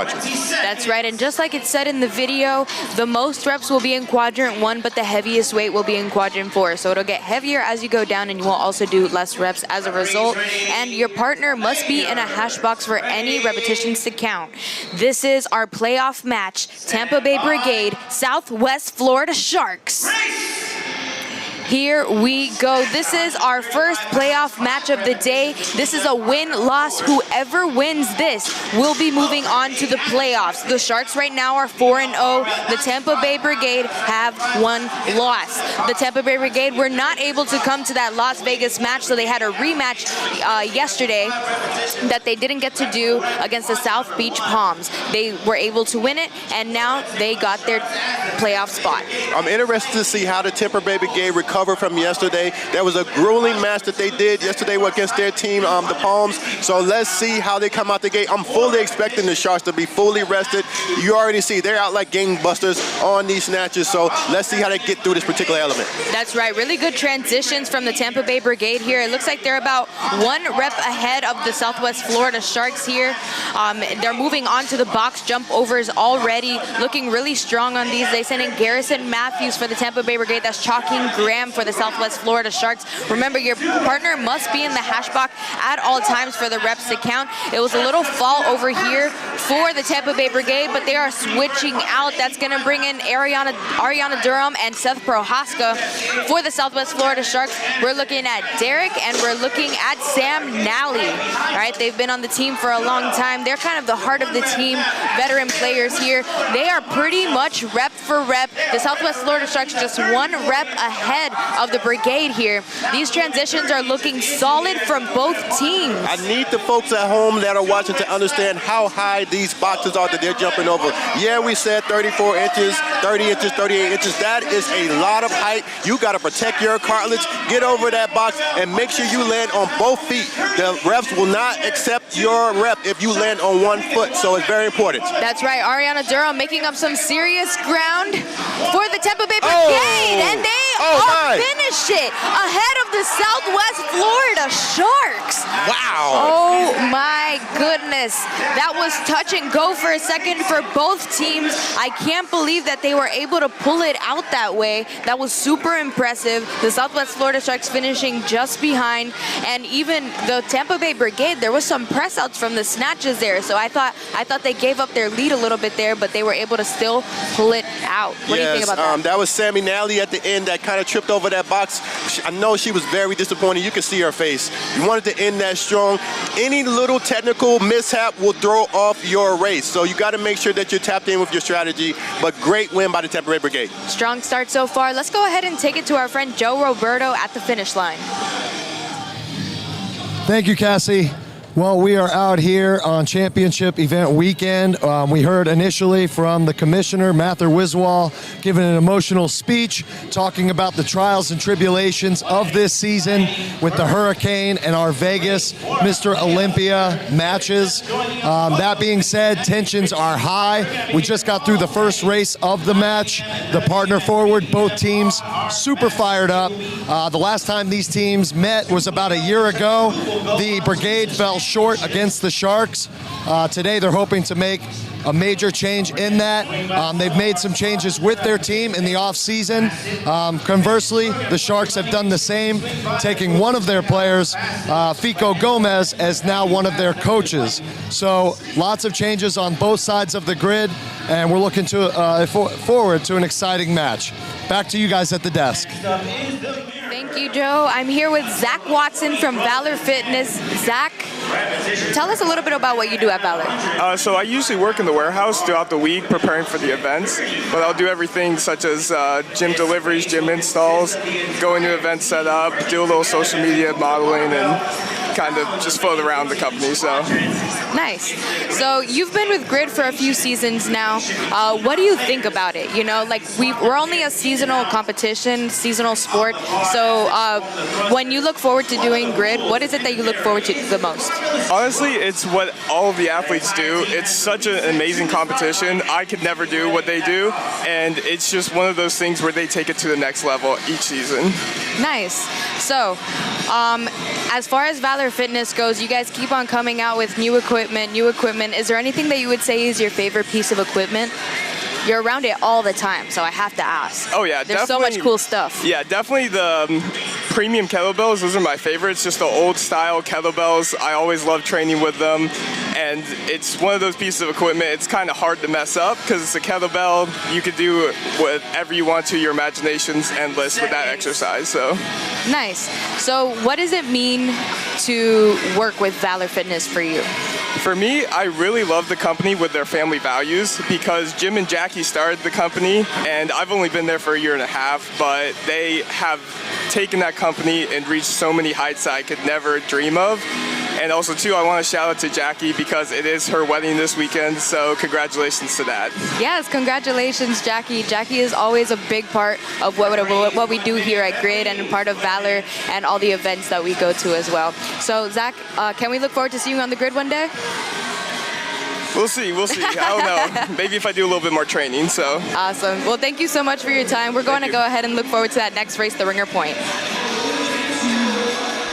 That's right, and just like it said in the video, the most reps will be in quadrant 1, but the heaviest weight will be in quadrant 4. So it'll get heavier as you go down, and you will also do less reps as a result. And your partner must be in a hash box for any repetitions to count. This is our playoff match, Tampa Bay Brigade, Southwest Florida Sharks. Here we go. This is our first playoff match of the day. This is a win-loss. Whoever wins this will be moving on to the playoffs. The Sharks right now are 4-0. The Tampa Bay Brigade have 1 loss. The Tampa Bay Brigade were not able to come to that Las Vegas match, so they had a rematch yesterday that they didn't get to do against the South Beach Palms. They were able to win it, and now they got their playoff spot. I'm interested to see how the Tampa Bay Brigade recover from yesterday. There was a grueling match that they did yesterday against their team, the Palms. So let's see how they come out the gate. I'm fully expecting the Sharks to be fully rested. You already see they're out like gangbusters on these snatches. So let's see how they get through this particular element. That's right. Really good transitions from the Tampa Bay Brigade here. It looks like they're about 1 rep ahead of the Southwest Florida Sharks here. They're moving on to the box jump overs already, looking really strong on these. They sent in Garrison Matthews for the Tampa Bay Brigade. That's Chalking Graham for the Southwest Florida Sharks. Remember, your partner must be in the hash box at all times for the reps to count. It was a little fall over here for the Tampa Bay Brigade, but they are switching out. That's going to bring in Ariana Durham and Seth Prohaska for the Southwest Florida Sharks. We're looking at Derek, and we're looking at Sam Nally. All right, they've been on the team for a long time. They're kind of the heart of the team, veteran players here. They are pretty much rep for rep. The Southwest Florida Sharks just 1 rep ahead of the Brigade here. These transitions are looking solid from both teams. I need the folks at home that are watching to understand how high these boxes are that they're jumping over. Yeah, we said 34 inches, 30 inches, 38 inches. That is a lot of height. You got to protect your cartilage, get over that box, and make sure you land on both feet. The refs will not accept your rep if you land on 1 foot, so it's very important. That's right. Ariana Durham making up some serious ground for the Tampa Bay Brigade, and they finish it ahead of the Southwest Florida Sharks. Wow. Oh my goodness. That was touch and go for a second for both teams. I can't believe that they were able to pull it out that way. That was super impressive. The Southwest Florida Sharks finishing just behind, and even the Tampa Bay Brigade, there was some press outs from the snatches there. So I thought they gave up their lead a little bit there, but they were able to still pull it out. What do you think about that? That was Sammy Nally at the end that kind of tripped over that box. I know she was very disappointed. You can see her face. You wanted to end that strong. Any little technical mishap will throw off your race. So you got to make sure that you're tapped in with your strategy. But great win by the Tampa Bay Brigade. Strong start so far. Let's go ahead and take it to our friend Joe Roberto at the finish line. Thank you, Cassie. Well, we are out here on championship event weekend. We heard initially from the commissioner, Mather Wiswall, giving an emotional speech, talking about the trials and tribulations of this season with the Hurricane and our Vegas Mr. Olympia matches. That being said, tensions are high. We just got through the first race of the match. The partner forward, both teams super fired up. The last time these teams met was about a year ago. The Brigade fell short against the Sharks. Today they're hoping to make a major change in that. They've made some changes with their team in the off-season. Conversely, the Sharks have done the same, taking one of their players, Fico Gomez, as now one of their coaches. So lots of changes on both sides of the grid, and we're looking to forward to an exciting match. Back to you guys at the desk. Thank you, Joe. I'm here with Zach Watson from Valor Fitness. Zach, tell us a little bit about what you do at Valor. So I usually work in the warehouse throughout the week preparing for the events, but I'll do everything such as gym deliveries, gym installs, go into event setup, do a little social media modeling, and kind of just float around the company. So nice. So you've been with Grid for a few seasons now. What do you think about it? You know, like we're only a seasonal competition, seasonal sport. So when you look forward to doing Grid, what is it that you look forward to the most? Honestly, it's what all of the athletes do. It's such an amazing competition. I could never do what they do, and it's just one of those things where they take it to the next level each season. Nice. So as far as Valor Valor Fitness goes, you guys keep on coming out with new equipment, new equipment. Is there anything that you would say is your favorite piece of equipment? You're around it all the time, so I have to ask. Oh yeah, There's so much cool stuff. Yeah, definitely the premium kettlebells. Those are my favorites. Just the old style kettlebells. I always love training with them, and it's one of those pieces of equipment. It's kind of hard to mess up because it's a kettlebell. You could do whatever you want to. Your imagination's endless with that exercise. So nice. So what does it mean to work with Valor Fitness for you? For me, I really love the company with their family values because Jim and Jackie started the company, and I've only been there for a year and a half, but they have taken that company and reached so many heights I could never dream of. And also, too, I want to shout out to Jackie because it is her wedding this weekend, so congratulations to that. Yes, congratulations, Jackie. Jackie is always a big part of what we do here at Grid and part of Valor and all the events that we go to as well. So, Zach, can we look forward to seeing you on the Grid one day? We'll see. I don't know. Maybe if I do a little bit more training, so. Awesome. Well, thank you so much for your time. We're going to go ahead and look forward to that next race, the Ringer Point.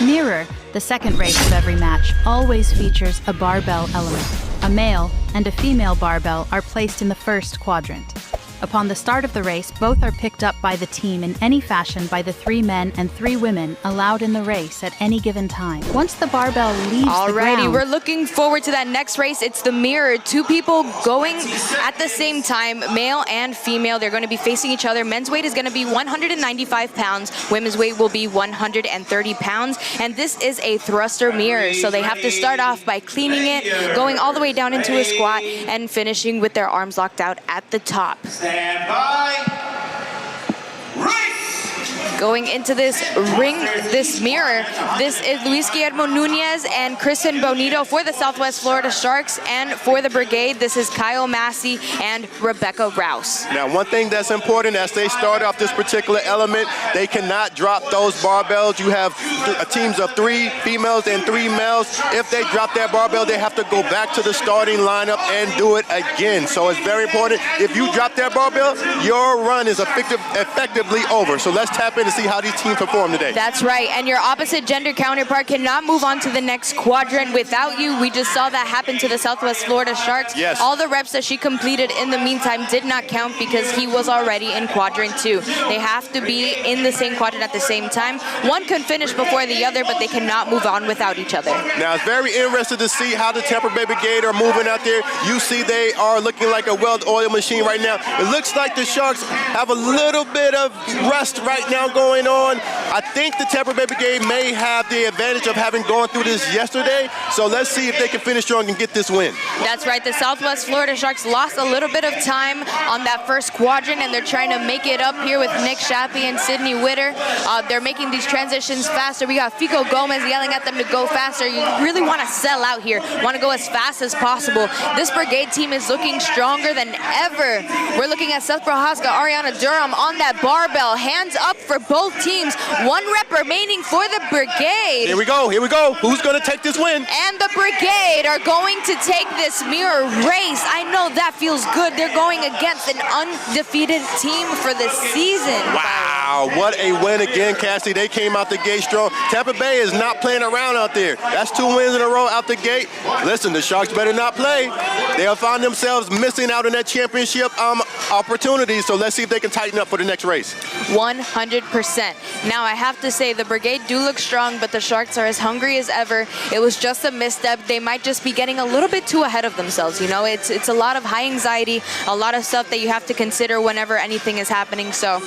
Mirror, the second race of every match, always features a barbell element. A male and a female barbell are placed in the first quadrant. Upon the start of the race, both are picked up by the team in any fashion by the 3 men and 3 women allowed in the race at any given time. Once the barbell leaves the ground... Alrighty, we're looking forward to that next race. It's the mirror. 2 people going at the same time, male and female. They're going to be facing each other. Men's weight is going to be 195 pounds. Women's weight will be 130 pounds. And this is a thruster mirror, so they have to start off by cleaning it, going all the way down into a squat, and finishing with their arms locked out at the top. Stand by. Race! Going into this mirror, this is Luis Guillermo Nunez and Kristen Bonito for the Southwest Florida Sharks, and for the Brigade, this is Kyle Massey and Rebecca Rouse. Now, one thing that's important as they start off this particular element, they cannot drop those barbells. You have teams of 3 females and 3 males. If they drop that barbell, they have to go back to the starting lineup and do it again. So it's very important. If you drop that barbell, your run is effectively over. So let's tap in to see how these teams perform today. That's right, and your opposite gender counterpart cannot move on to the next quadrant without you. We just saw that happen to the Southwest Florida Sharks. Yes. All the reps that she completed in the meantime did not count because he was already in quadrant 2. They have to be in the same quadrant at the same time. One can finish before the other, but they cannot move on without each other. Now, it's very interesting to see how the Tampa Bay Brigade are moving out there. You see they are looking like a well-oiled machine right now. It looks like the Sharks have a little bit of rust right now going on. I think the Tampa Bay Brigade may have the advantage of having gone through this yesterday, so let's see if they can finish strong and get this win. That's right. The Southwest Florida Sharks lost a little bit of time on that first quadrant, and they're trying to make it up here with Nick Shappy and Sydney Witter. They're making these transitions faster. We got Fico Gomez yelling at them to go faster. You really want to sell out here, want to go as fast as possible. This Brigade team is looking stronger than ever. We're looking at Seth Prohaska, Ariana Durham on that barbell. Hands up for both teams. 1 rep remaining for the Brigade. Here we go. Who's going to take this win? And the Brigade are going to take this mirror race. I know that feels good. They're going against an undefeated team for the season. Wow, what a win again, Cassie. They came out the gate strong. Tampa Bay is not playing around out there. That's 2 wins in a row out the gate. Listen, the Sharks better not play. They'll find themselves missing out on that championship opportunity, so let's see if they can tighten up for the next race. 100%. Now, I have to say, the Brigade do look strong, but the Sharks are as hungry as ever. It was just a misstep. They might just be getting a little bit too ahead of themselves. You know, it's a lot of high anxiety, a lot of stuff that you have to consider whenever anything is happening. So,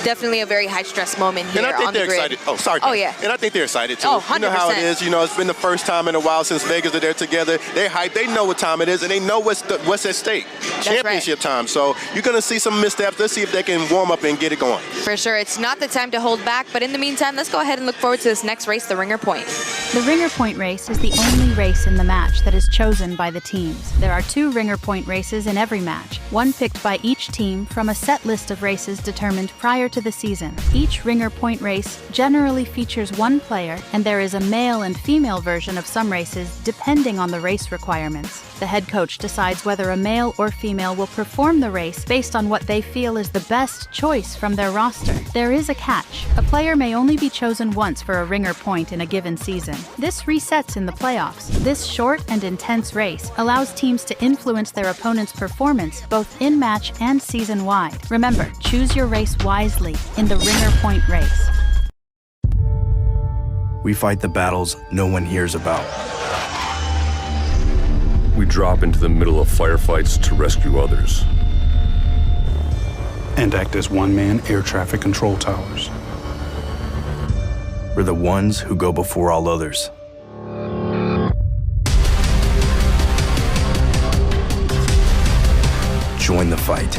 definitely a very high stress moment here on the grid. And I think they're excited. Oh, sorry. Oh, yeah. And I think they're excited, too. Oh, 100%. You know how it is. You know, it's been the first time in a while since Vegas are there together. They're hyped. They know what time it is, and they know what's at stake. Championship time. So, you're going to see some missteps. Let's see if they can warm up and get it going. For sure. It's not the time to hold back, but in the meantime, let's go ahead and look forward to this next race, the Ringer Point. The Ringer Point race is the only race in the match that is chosen by the teams. There are 2 Ringer point races in every match, one picked by each team from a set list of races determined prior to the season. Each ringer point race generally features one player, and there is a male and female version of some races depending on the race requirements. The head coach decides whether a male or female will perform the race based on what they feel is the best choice from their roster. There is a catch. A player may only be chosen once for a ringer point in a given season. This resets in the playoffs. This short and intense race allows teams to influence their opponent's performance both in-match and season-wide. Remember, choose your race wisely in the ringer point race. We fight the battles no one hears about. We drop into the middle of firefights to rescue others. And act as one-man air traffic control towers. We're the ones who go before all others. Join the fight.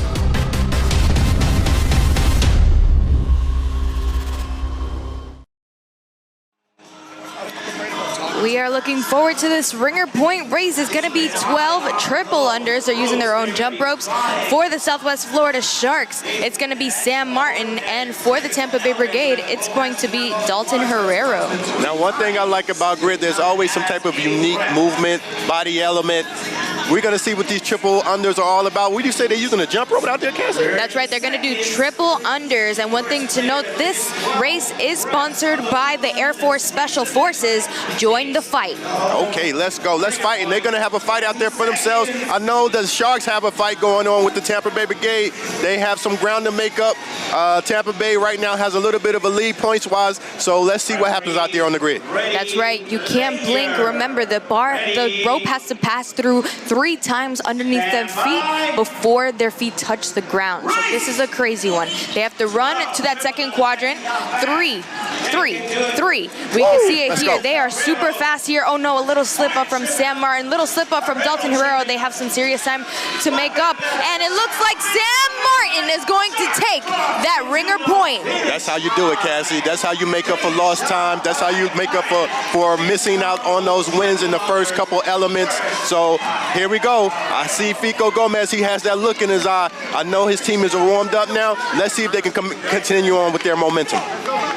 We are looking forward to this ringer point race. It's going to be 12 triple unders. They're using their own jump ropes. For the Southwest Florida Sharks, it's going to be Sam Martin. And for the Tampa Bay Brigade, it's going to be Dalton Herrero. Now, one thing I like about Grid, there's always some type of unique movement, body element. We're going to see what these triple unders are all about. Would you say they're using a jump rope out there, Cassie? That's right. They're going to do triple unders. And one thing to note, this race is sponsored by the Air Force Special Forces. Join the fight. Okay, let's go. Let's fight. And they're going to have a fight out there for themselves. I know the Sharks have a fight going on with the Tampa Bay Brigade. They have some ground to make up. Tampa Bay right now has a little bit of a lead points-wise. So let's see what happens out there on the grid. That's right. You can't blink. Remember, the rope has to pass through 3 times underneath their feet before their feet touch the ground. So this is a crazy one. They have to run to that second quadrant. 3, 3, 3. We can see it here. They are super fast here. Oh no, a little slip up from Sam Martin, little slip up from Dalton Herrero. They have some serious time to make up. And it looks like Sam Martin is going to take that ringer point. That's how you do it, Cassie. That's how you make up for lost time. That's how you make up for missing out on those wins in the first couple elements. So here we go. I see Fico Gomez. He has that look in his eye. I know his team is warmed up now. Let's see if they can continue on with their momentum.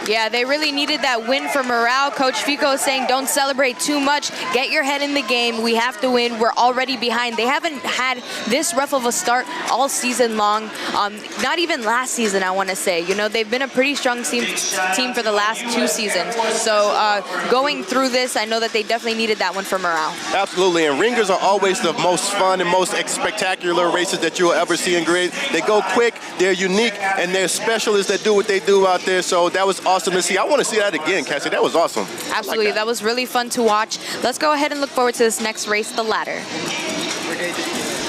Yeah, they really needed that win for morale. Coach Fico is saying don't celebrate too much. Get your head in the game. We have to win. We're already behind. They haven't had this rough of a start all season long. Not even last season, I want to say. You know, they've been a pretty strong team for the last 2 seasons. So going through this, I know that they definitely needed that one for morale. Absolutely, and ringers are always the most fun and most spectacular races that you'll ever see in Grid. They go quick, they're unique, and they're specialists that do what they do out there. So that was awesome to see. I want to see that again, Cassie. That was awesome. Absolutely, that was really fun to watch. Let's go ahead and look forward to this next race, the ladder.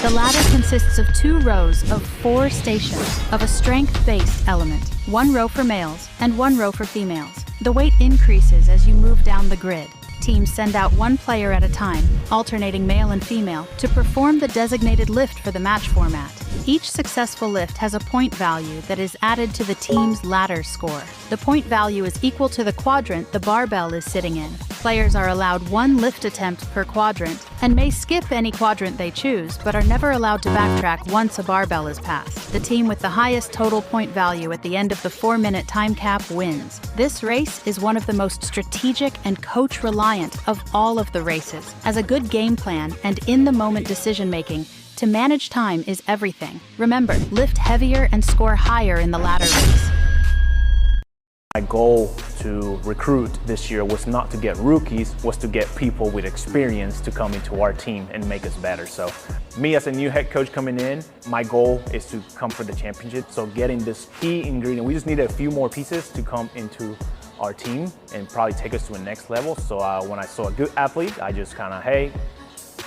The ladder consists of 2 rows of 4 stations of a strength-based element, 1 row for males and 1 row for females. The weight increases as you move down the grid. Teams send out 1 player at a time, alternating male and female, to perform the designated lift for the match format. Each successful lift has a point value that is added to the team's ladder score. The point value is equal to the quadrant the barbell is sitting in. Players are allowed 1 lift attempt per quadrant and may skip any quadrant they choose, but are never allowed to backtrack once a barbell is passed. The team with the highest total point value at the end of the 4-minute time cap wins. This race is one of the most strategic and coach-reliant of all of the races. As a good game plan and in-the-moment decision-making, to manage time is everything. Remember, lift heavier and score higher in the ladder race. My goal to recruit this year was not to get rookies, was to get people with experience to come into our team and make us better. So me as a new head coach coming in, my goal is to come for the championship. So getting this key ingredient, we just needed a few more pieces to come into our team and probably take us to a next level. So when I saw a good athlete, I just kind of, hey,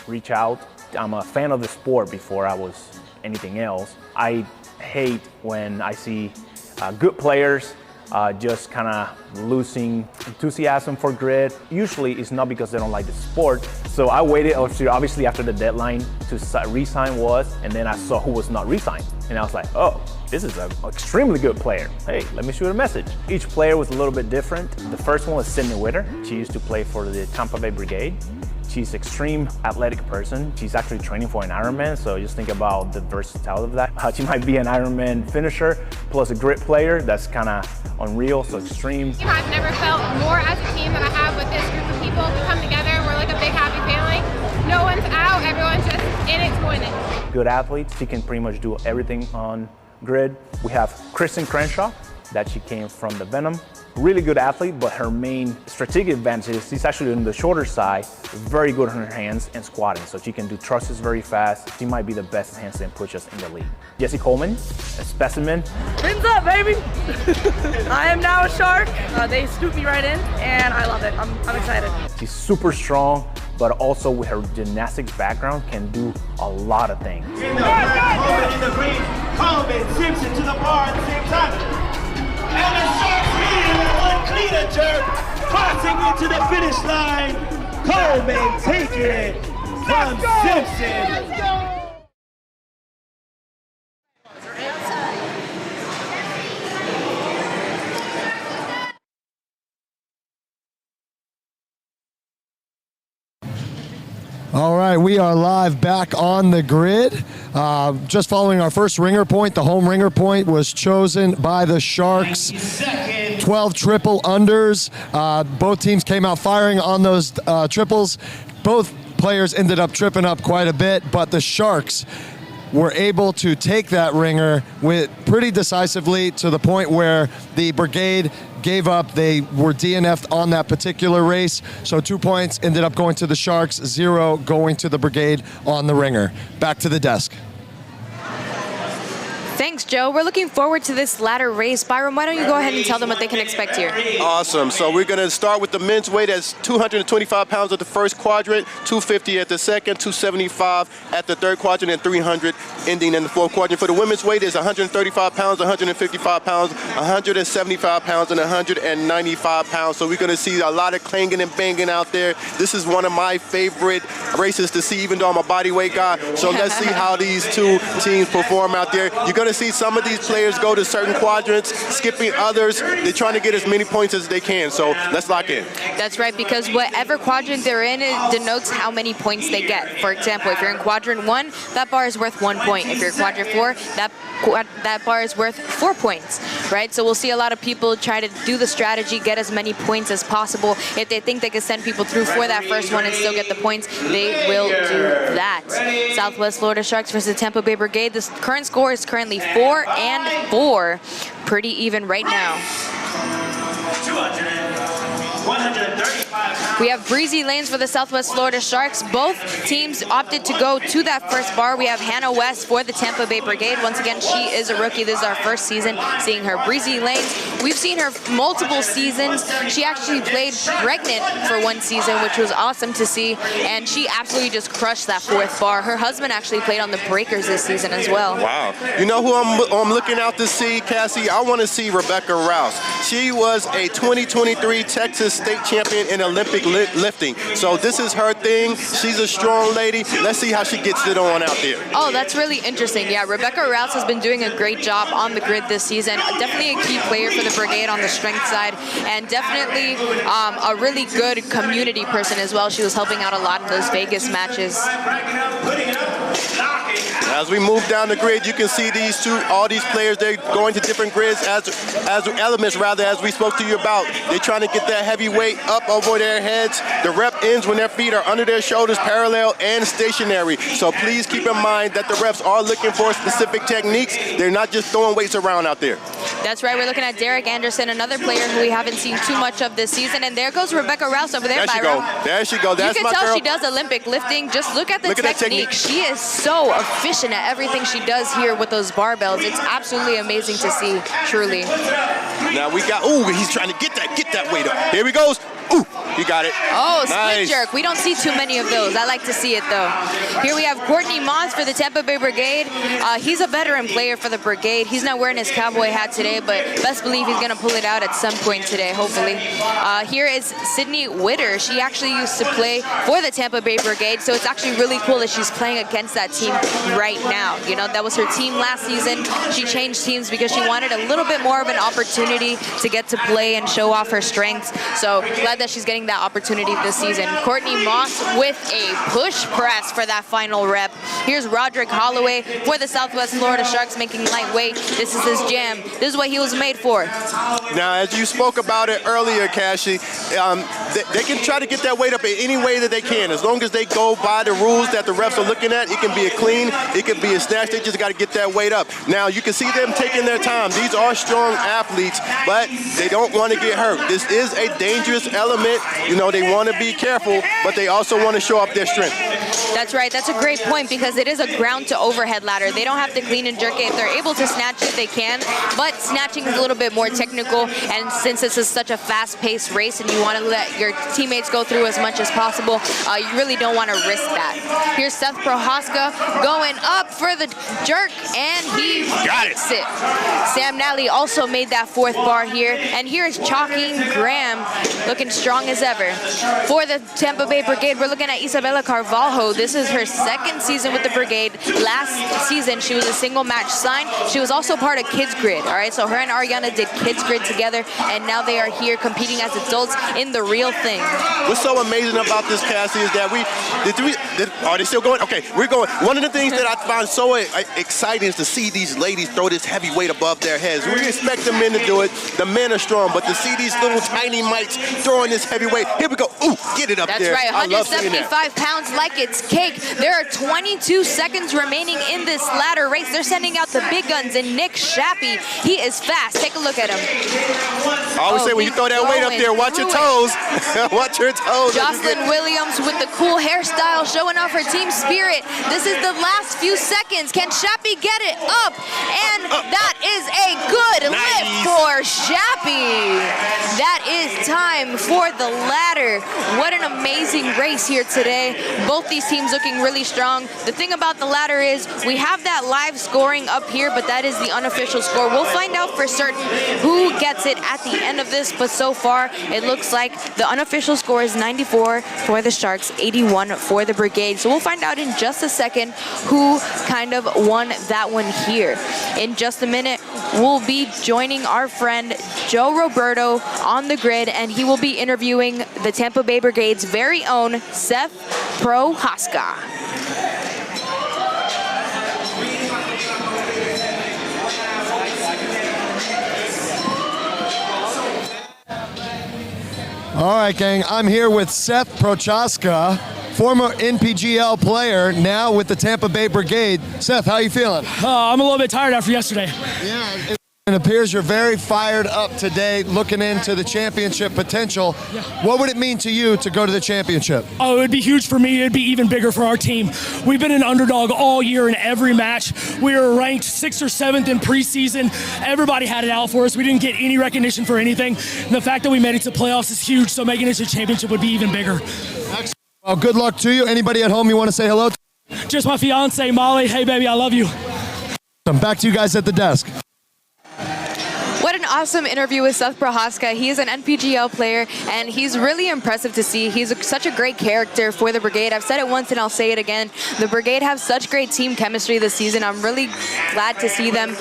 reach out. I'm a fan of the sport before I was anything else. I hate when I see good players just kind of losing enthusiasm for Grid. Usually it's not because they don't like the sport. So I waited obviously after the deadline to re-sign was, and then I saw who was not re-signed. And I was like, oh, this is an extremely good player. Hey, let me shoot a message. Each player was a little bit different. The first one was Sydney Witter. She used to play for the Tampa Bay Brigade. She's extreme athletic person. She's actually training for an Ironman, so just think about the versatility of that. She might be an Ironman finisher, plus a grit player. That's kind of unreal, so extreme. I've never felt more as a team than I have with this group of people. We come together and we're like a big happy family. No one's out, everyone's just in it to win it. Good athletes, she can pretty much do everything on grid. We have Kristen Crenshaw, that she came from the Venom. Really good athlete, but her main strategic advantage is she's actually on the shorter side, very good on her hands and squatting, so she can do thrusts very fast. She might be the best handstand pushers in the league. Jessie Coleman, a specimen. Fins up, baby! I am now a shark. They scooped me right in, and I love it. I'm excited. She's super strong, but also with her gymnastics background, can do a lot of things. In the red, in the green, Coleman, Simpson to the bar at the same time. And the Sharks meeting with one cleaner jerk, crossing into the finish line. Coleman taking it from Simpson. All right, we are live back on the grid. Just following our first ringer point, the home ringer point was chosen by the Sharks. 12 triple unders. Both teams came out firing on those triples. Both players ended up tripping up quite a bit, but the Sharks were able to take that ringer with pretty decisively to the point where the Brigade gave up. They were DNF'd on that particular race. So 2 points ended up going to the Sharks, 0 going to the Brigade on the ringer. Back to the desk. Thanks, Joe. We're looking forward to this ladder race. Byron, why don't you go ahead and tell them what they can expect here? Awesome. So we're going to start with the men's weight. That's 225 pounds at the first quadrant, 250 at the second, 275 at the third quadrant, and 300 ending in the fourth quadrant. For the women's weight, is 135 pounds, 155 pounds, 175 pounds, and 195 pounds. So we're going to see a lot of clanging and banging out there. This is one of my favorite races to see, even though I'm a bodyweight guy. So let's see how these two teams perform out there. You're going to see some of these players go to certain quadrants, skipping others. They're trying to get as many points as they can. So let's lock in. That's right, because whatever quadrant they're in, it denotes how many points they get. For example, if you're in quadrant 1, that bar is worth 1 point. If you're in quadrant 4, that bar is worth 4 points, right? So we'll see a lot of people try to do the strategy, get as many points as possible. If they think they can send people through for that first one and still get the points, they will do that. Southwest Florida Sharks versus Tampa Bay Brigade. The current score is currently 4-4. Pretty even right now. 135 We have breezy lanes for the Southwest Florida Sharks. Both teams opted to go to that first bar. We have Hannah West for the Tampa Bay Brigade. Once again, she is a rookie. This is our first season seeing her breezy lanes. We've seen her multiple seasons. She actually played pregnant for one season, which was awesome to see, and she absolutely just crushed that fourth bar. Her husband actually played on the Breakers this season as well. Wow. You know who I'm looking out to see, Cassie? I want to see Rebecca Rouse. She was a 2023 Texas State champion in Olympic lifting. So this is her thing. She's a strong lady. Let's see how she gets it on out there. Oh, that's really interesting. Yeah, Rebecca Rouse has been doing a great job on the grid this season. Definitely a key player for the Brigade on the strength side, and definitely a really good community person as well. She was helping out a lot in those Vegas matches. As we move down the grid, you can see all these players, they're going to different grids as elements, rather, as we spoke to you about. They're trying to get that heavy weight up over their heads. The rep ends when their feet are under their shoulders, parallel and stationary. So please keep in mind that the reps are looking for specific techniques. They're not just throwing weights around out there. That's right. We're looking at Derek Anderson, another player who we haven't seen too much of this season. And there goes Rebecca Rouse over there. There she goes. There she goes. That's my girl. You can tell she does Olympic lifting. Just look at the technique. She is so efficient at everything she does here with those barbells. It's absolutely amazing to see, truly. Now we got, he's trying to get that weight up. Here he goes. Ooh, you got it. Oh, split nice. Jerk. We don't see too many of those. I like to see it, though. Here we have Courtney Moss for the Tampa Bay Brigade. He's a veteran player for the Brigade. He's not wearing his cowboy hat today, but best believe he's going to pull it out at some point today, hopefully. Here is Sydney Witter. She actually used to play for the Tampa Bay Brigade, so it's actually really cool that she's playing against that team right now. You know, that was her team last season. She changed teams because she wanted a little bit more of an opportunity to get to play and show off her strengths. So glad that she's getting getting that opportunity this season. Courtney Moss with a push press for that final rep. Here's Roderick Holloway for the Southwest Florida Sharks making lightweight. This is his jam. This is what he was made for. Now, as you spoke about it earlier, Cassie, they can try to get that weight up in any way that they can. As long as they go by the rules that the refs are looking at, it can be a clean, it can be a snatch. They just got to get that weight up. Now, you can see them taking their time. These are strong athletes, but they don't want to get hurt. This is a dangerous element. You know, they want to be careful, but they also want to show up their strength. That's right. That's a great point because it is a ground to overhead ladder. They don't have to clean and jerk it. If they're able to snatch it, they can, but snatching is a little bit more technical, and since this is such a fast-paced race and you want to let your teammates go through as much as possible, you really don't want to risk that. Here's Seth Prohaska going up for the jerk, and he makes it. Sam Nally also made that fourth bar here, and here is Chalkeen Graham looking strong as ever. For the Tampa Bay Brigade, we're looking at Isabella Carvalho. This is her second season with the Brigade. Last season, she was a single match signed. She was also part of Kids Grid, all right? So her and Ariana did Kids Grid together, and now they are here competing as adults in the real thing. What's so amazing about this, Cassie, is that are they still going? Okay, we're going. One of the things that I find so exciting is to see these ladies throw this heavy weight above their heads. We expect the men to do it. The men are strong, but to see these little tiny mites throwing this heavy weight, here we go. Ooh, get it up That's there. That's right, I love seeing 175 pounds like it's cake. There are 22 seconds remaining in this ladder race. They're sending out the big guns, and Nick Shappy, he is fast. Take a look at him. I always say when you throw that weight up there, watch your toes. Watch your toes. Jocelyn Williams with the cool hairstyle showing off her team spirit. This is the last few seconds. Can Shappy get it up? And that is a good lift for Shappy. That is time for the ladder. What an amazing race here today. Both these teams looking really strong. The thing about the ladder is we have that live scoring up here, but that is the unofficial score. We'll find out for certain who gets it at the end of this, but so far it looks like the unofficial score is 94 for the Sharks, 81 for the Brigade. So we'll find out in just a second who kind of won that one here. In just a minute, we'll be joining our friend Joe Roberto on the grid, and he will be interviewing the Tampa Bay Brigade's very own Seth Prohaska. All right, gang, I'm here with Seth Prochaska, former NPGL player, now with the Tampa Bay Brigade. Seth, how you feeling? I'm a little bit tired after yesterday. Yeah, it appears you're very fired up today, looking into the championship potential. Yeah. What would it mean to you to go to the championship? Oh, it would be huge for me. It'd be even bigger for our team. We've been an underdog all year in every match. We were ranked 6th or 7th in preseason. Everybody had it out for us. We didn't get any recognition for anything. And the fact that we made it to playoffs is huge, so making it to the championship would be even bigger. Excellent. Well, good luck to you. Anybody at home you want to say hello to? Just my fiance, Molly. Hey, baby, I love you. Back to you guys at the desk. What an awesome interview with Seth Prohaska. He is an NPGL player, and he's really impressive to see. He's such a great character for the Brigade. I've said it once, and I'll say it again. The Brigade have such great team chemistry this season. I'm really glad to see them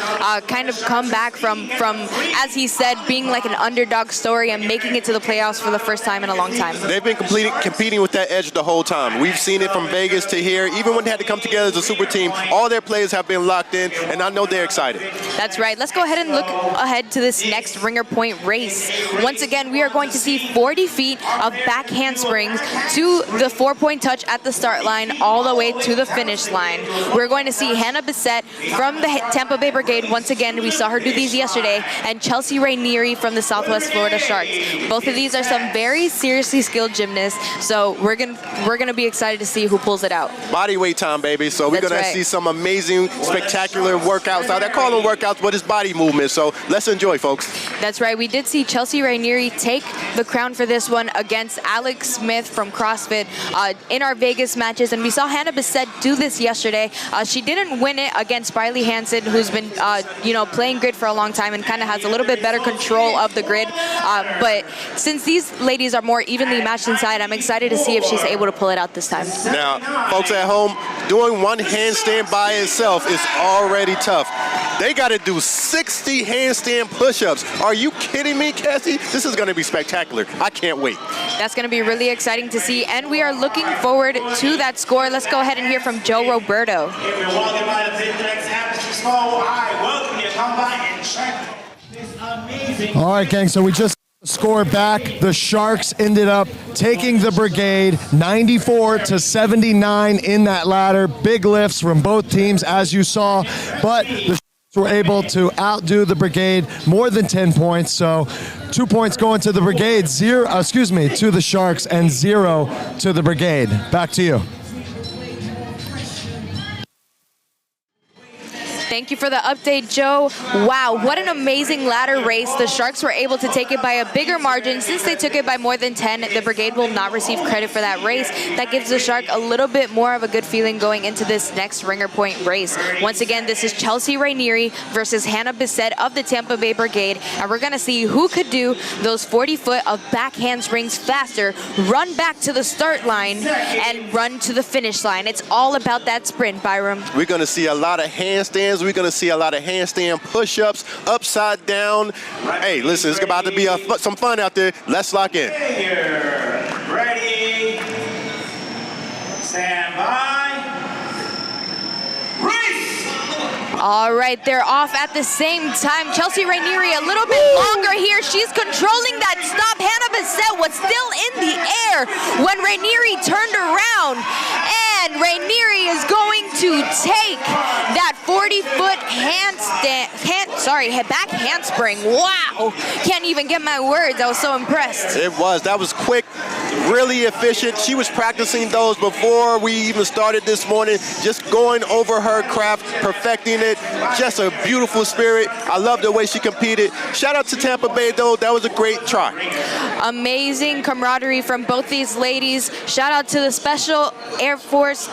kind of come back from, as he said, being like an underdog story and making it to the playoffs for the first time in a long time. They've been competing with that edge the whole time. We've seen it from Vegas to here. Even when they had to come together as a super team, all their players have been locked in, and I know they're excited. That's right. Let's go ahead and look ahead to this next Ringer Point race. Once again, we are going to see 40 feet of back handsprings to the 4-point touch at the start line all the way to the finish line. We're going to see Hannah Bissett from the Tampa Bay Brigade. Once again, we saw her do these yesterday, and Chelsea Rainieri from the Southwest Florida Sharks. Both of these are some very seriously skilled gymnasts, so we're gonna be excited to see who pulls it out. Body weight time, baby. So we're gonna see some amazing, spectacular workouts. Now, they're calling workouts, but it's body movement. So let's enjoy, folks. That's right. We did see Chelsea Rainieri take the crown for this one against Alex Smith from CrossFit in our Vegas matches, and we saw Hannah Bissett do this yesterday. She didn't win it against Riley Hansen, who's been playing grid for a long time and kind of has a little bit better control of the grid. But since these ladies are more evenly matched inside, I'm excited to see if she's able to pull it out this time. Now, folks at home, doing one handstand by itself is already tough. They got to do 60 handstand push push-ups. Are you kidding me, Cassie? This is going to be spectacular. I can't wait. That's going to be really exciting to see, and we are looking forward to that score. Let's go ahead and hear from Joe Roberto. If you're walking by the big legs, happens to small, I welcome you to come by and check this amazing. All right, gang, so we just scored back. The Sharks ended up taking the Brigade 94-79 in that ladder. Big lifts from both teams, as you saw, but the Sharks were able to outdo the Brigade more than 10 points. So 2 points going to the Brigade, to the Sharks, and 0 to the Brigade. Back to you. Thank you for the update, Joe. Wow, what an amazing ladder race. The Sharks were able to take it by a bigger margin. Since they took it by more than 10, the Brigade will not receive credit for that race. That gives the Shark a little bit more of a good feeling going into this next Ringer Point race. Once again, this is Chelsea Rainieri versus Hannah Bissett of the Tampa Bay Brigade, and we're gonna see who could do those 40-foot of back handsprings faster, run back to the start line, and run to the finish line. It's all about that sprint, Byram. We're going to see a lot of handstands. We're going to see a lot of handstand push-ups, upside down. Hey, listen, it's about to be some fun out there. Let's lock in. Ready, stand by, race! All right, they're off at the same time. Chelsea Rainieri a little bit longer here. She's controlling that stop. Hannah Bissett was still in the air when Rainieri turned around. And Rainieri is going to take that 40-foot back handspring. Wow, can't even get my words. I was so impressed. It was. That was quick, really efficient. She was practicing those before we even started this morning, just going over her craft, perfecting it. Just a beautiful spirit. I love the way she competed. Shout out to Tampa Bay, though. That was a great try. Amazing camaraderie from both these ladies. Shout out to the Special Air Force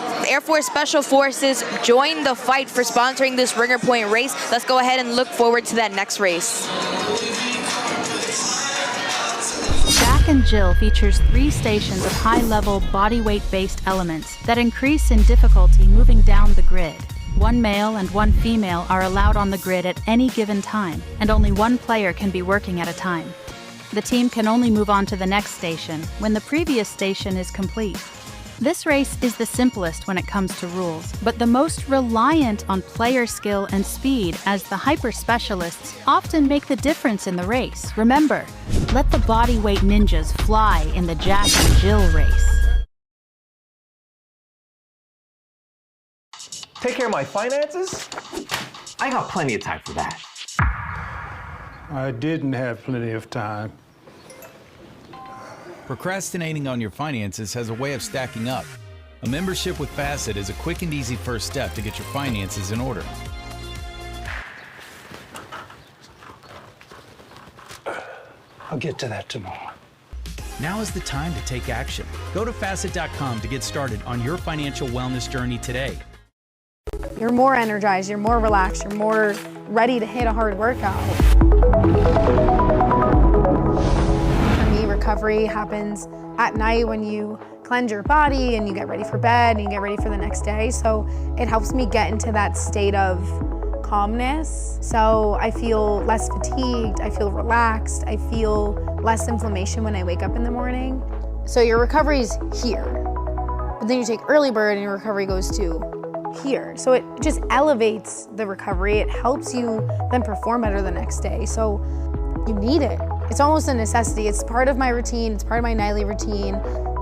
Special Forces. Join the fight for sponsoring this Ringer Point race. Let's go ahead and look forward to that next race. Jack and Jill features 3 stations of high-level bodyweight-based elements that increase in difficulty moving down the grid. 1 male and 1 female are allowed on the grid at any given time, and only 1 player can be working at a time. The team can only move on to the next station when the previous station is complete. This race is the simplest when it comes to rules, but the most reliant on player skill and speed, as the hyper-specialists often make the difference in the race. Remember, let the bodyweight ninjas fly in the Jack and Jill race. Take care of my finances? I got plenty of time for that. I didn't have plenty of time. Procrastinating on your finances has a way of stacking up. A membership with Facet is a quick and easy first step to get your finances in order. I'll get to that tomorrow. Now is the time to take action. Go to Facet.com to get started on your financial wellness journey today. You're more energized, you're more relaxed, you're more ready to hit a hard workout. For me, recovery happens at night when you cleanse your body and you get ready for bed and you get ready for the next day. So it helps me get into that state of calmness. So I feel less fatigued, I feel relaxed, I feel less inflammation when I wake up in the morning. So your recovery's here, but then you take early bird and your recovery goes to here. So it just elevates the recovery. It helps you then perform better the next day. So you need it. It's almost a necessity. It's part of my routine. It's part of my nightly routine.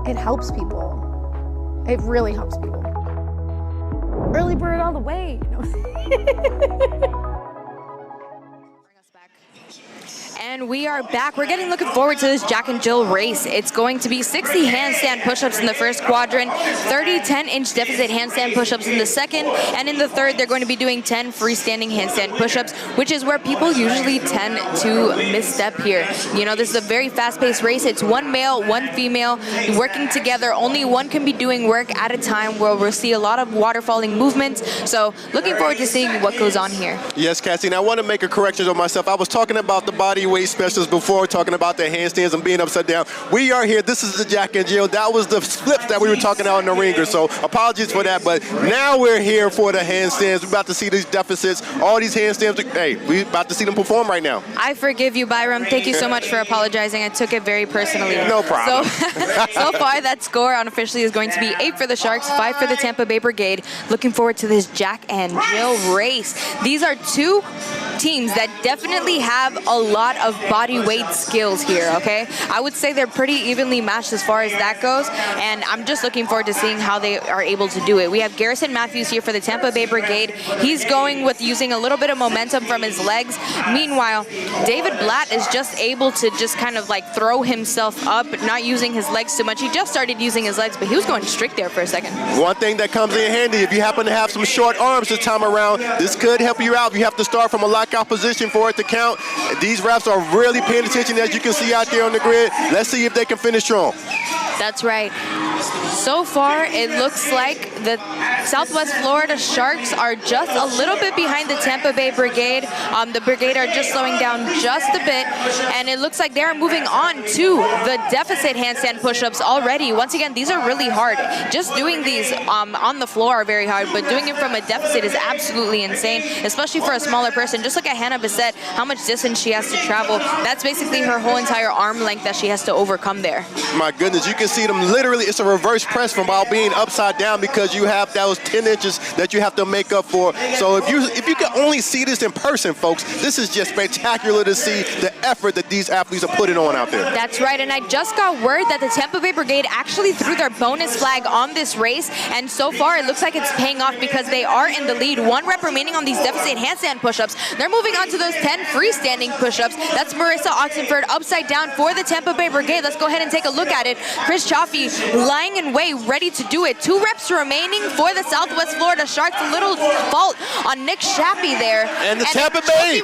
It helps people. It really helps people. Early bird all the way. And we are back. We're looking forward to this Jack and Jill race. It's going to be 60 handstand push-ups in the first quadrant, 30 10-inch deficit handstand push-ups in the second, and in the third, they're going to be doing 10 freestanding handstand push-ups, which is where people usually tend to misstep here. You know, this is a very fast-paced race. It's 1 male, 1 female working together. Only one can be doing work at a time, where we'll see a lot of waterfalling movements. So looking forward to seeing what goes on here. Yes, Cassie, and I want to make a correction on myself. I was talking about the body weight specialist before, talking about the handstands and being upside down. We are here. This is the Jack and Jill. That was the flips that we were talking about in the ringer, so apologies for that. But now we're here for the handstands. We're about to see these deficits. All these handstands, hey, we're about to see them perform right now. I forgive you, Byram. Thank you so much for apologizing. I took it very personally. No problem. So far, that score unofficially is going to be 8 for the Sharks, 5 for the Tampa Bay Brigade. Looking forward to this Jack and Jill race. These are two teams that definitely have a lot of body weight skills here, okay? I would say they're pretty evenly matched as far as that goes, and I'm just looking forward to seeing how they are able to do it. We have Garrison Matthews here for the Tampa Bay Brigade. He's going with using a little bit of momentum from his legs. Meanwhile, David Blatt is just able to just kind of like throw himself up, not using his legs too much. He just started using his legs, but he was going strict there for a second. One thing that comes in handy, if you happen to have some short arms this time around, this could help you out. You have to start from a lockout position for it to count. These refs are really paying attention, as you can see out there on the grid. Let's see if they can finish strong. That's right. So far, it looks like the Southwest Florida Sharks are just a little bit behind the Tampa Bay Brigade. The Brigade are just slowing down just a bit, and it looks like they're moving on to the deficit handstand push-ups already. Once again, these are really hard. Just doing these on the floor are very hard, but doing it from a deficit is absolutely insane, especially for a smaller person. Just look at Hannah Bissett, how much distance she has to travel. That's basically her whole entire arm length that she has to overcome there. My goodness, you can see them literally, it's a reverse press from while being upside down, because you have those 10 inches that you have to make up for. So if you can only see this in person, folks, this is just spectacular to see the effort that these athletes are putting on out there. That's right, and I just got word that the Tampa Bay Brigade actually threw their bonus flag on this race, and so far it looks like it's paying off because they are in the lead. 1 rep remaining on these deficit handstand push-ups. They're moving on to those 10 freestanding push-ups. That's Marissa Oxenford upside down for the Tampa Bay Brigade. Let's go ahead and take a look at it. Chris Chaffee lying in wait, ready to do it. 2 reps remaining for the Southwest Florida Sharks. A little fault on Nick Chappie there. And the Tampa Bay,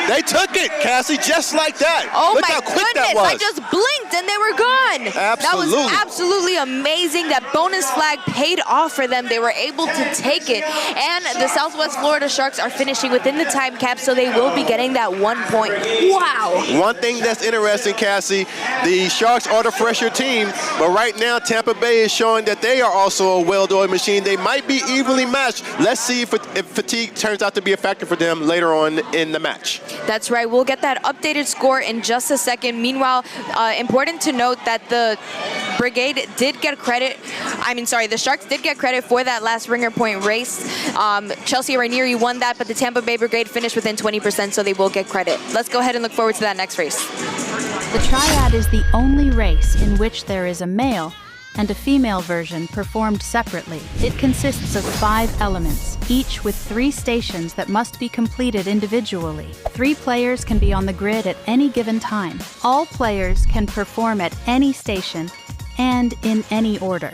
they took it, Cassie, just like that. Oh, look my how quick goodness, that was. I just blinked and they were gone. Absolutely. That was absolutely amazing. That bonus flag paid off for them. They were able to take it. And the Southwest Florida Sharks are finishing within the time cap, so they will be getting that 1 point. Wow. One thing that's interesting, Cassie, the Sharks are the fresher team, but right now Tampa Bay is showing that they are also a well-oiled machine. They might be evenly matched. Let's see if fatigue turns out to be a factor for them later on in the match. That's right. We'll get that updated score in just a second. Meanwhile, important to note that the Brigade did get credit. The Sharks did get credit for that last ringer point race. Chelsea Rainieri won that, but the Tampa Bay Brigade finished within 20%, so they will get credit. Let's go ahead and look forward to that next race. The Triad is the only race in which there is a male and a female version performed separately. It consists of 5 elements, each with 3 stations that must be completed individually. 3 players can be on the grid at any given time. All players can perform at any station and in any order.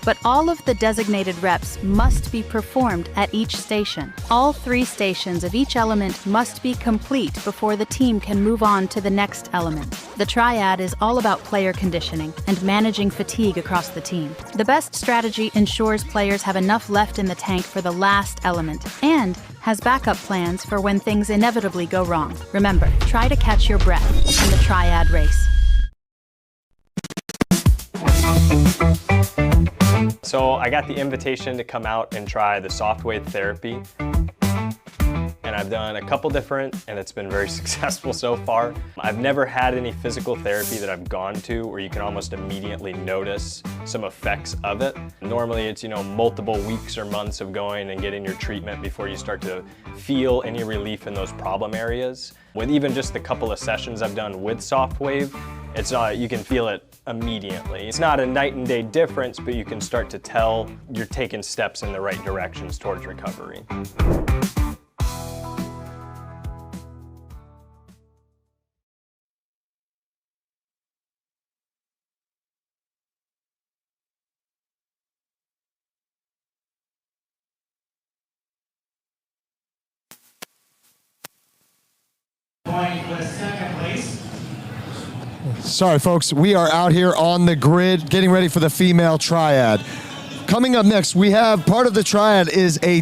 But all of the designated reps must be performed at each station. All 3 stations of each element must be complete before the team can move on to the next element. The Triad is all about player conditioning and managing fatigue across the team. The best strategy ensures players have enough left in the tank for the last element and has backup plans for when things inevitably go wrong. Remember, try to catch your breath in the Triad race. So I got the invitation to come out and try the soft wave therapy. And I've done a couple different, and it's been very successful so far. I've never had any physical therapy that I've gone to where you can almost immediately notice some effects of it. Normally it's, multiple weeks or months of going and getting your treatment before you start to feel any relief in those problem areas. With even just the couple of sessions I've done with soft wave, it's you can feel it immediately. It's not a night and day difference, but you can start to tell you're taking steps in the right directions towards recovery. Going for second place. Sorry, folks. We are out here on the grid getting ready for the female triad. Coming up next, we have part of the triad is a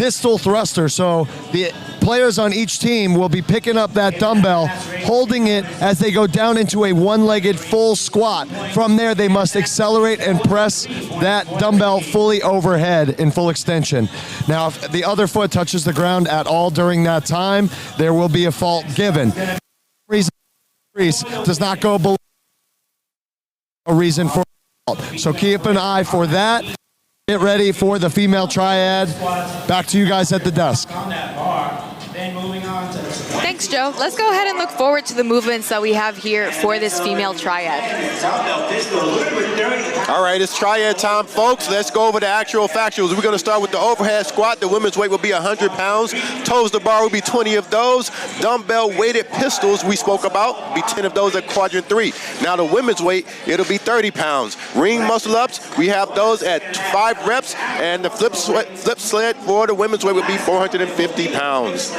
pistol thruster. So the players on each team will be picking up that dumbbell, holding it as they go down into a one-legged full squat. From there, they must accelerate and press that dumbbell fully overhead in full extension. Now, if the other foot touches the ground at all during that time, there will be a fault given. Reason does not go below a reason for fault. So keep an eye for that. Get ready for the female triad. Back to you guys at the desk. Thanks, Joe. Let's go ahead and look forward to the movements that we have here for this female triad. All right, it's triad time, folks. Let's go over the actual factuals. We're going to start with the overhead squat. The women's weight will be 100 pounds. Toes to bar will be 20 of those. Dumbbell weighted pistols we spoke about, be 10 of those at quadrant 3. Now the women's weight, it'll be 30 pounds. Ring muscle ups, we have those at 5 reps, and the flip sled for the women's weight will be 450 pounds.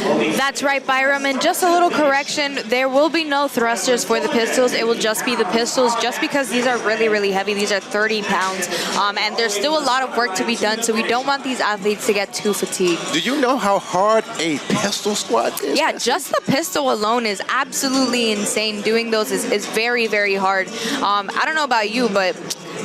That's right, Byram, and just a little correction, there will be no thrusters for the pistols. It will just be the pistols, just because these are really, really heavy. These are 30 pounds, and there's still a lot of work to be done, so we don't want these athletes to get too fatigued. Do you know how hard a pistol squat is? Yeah, just the pistol alone is absolutely insane. Doing those is very, very hard. I don't know about you, but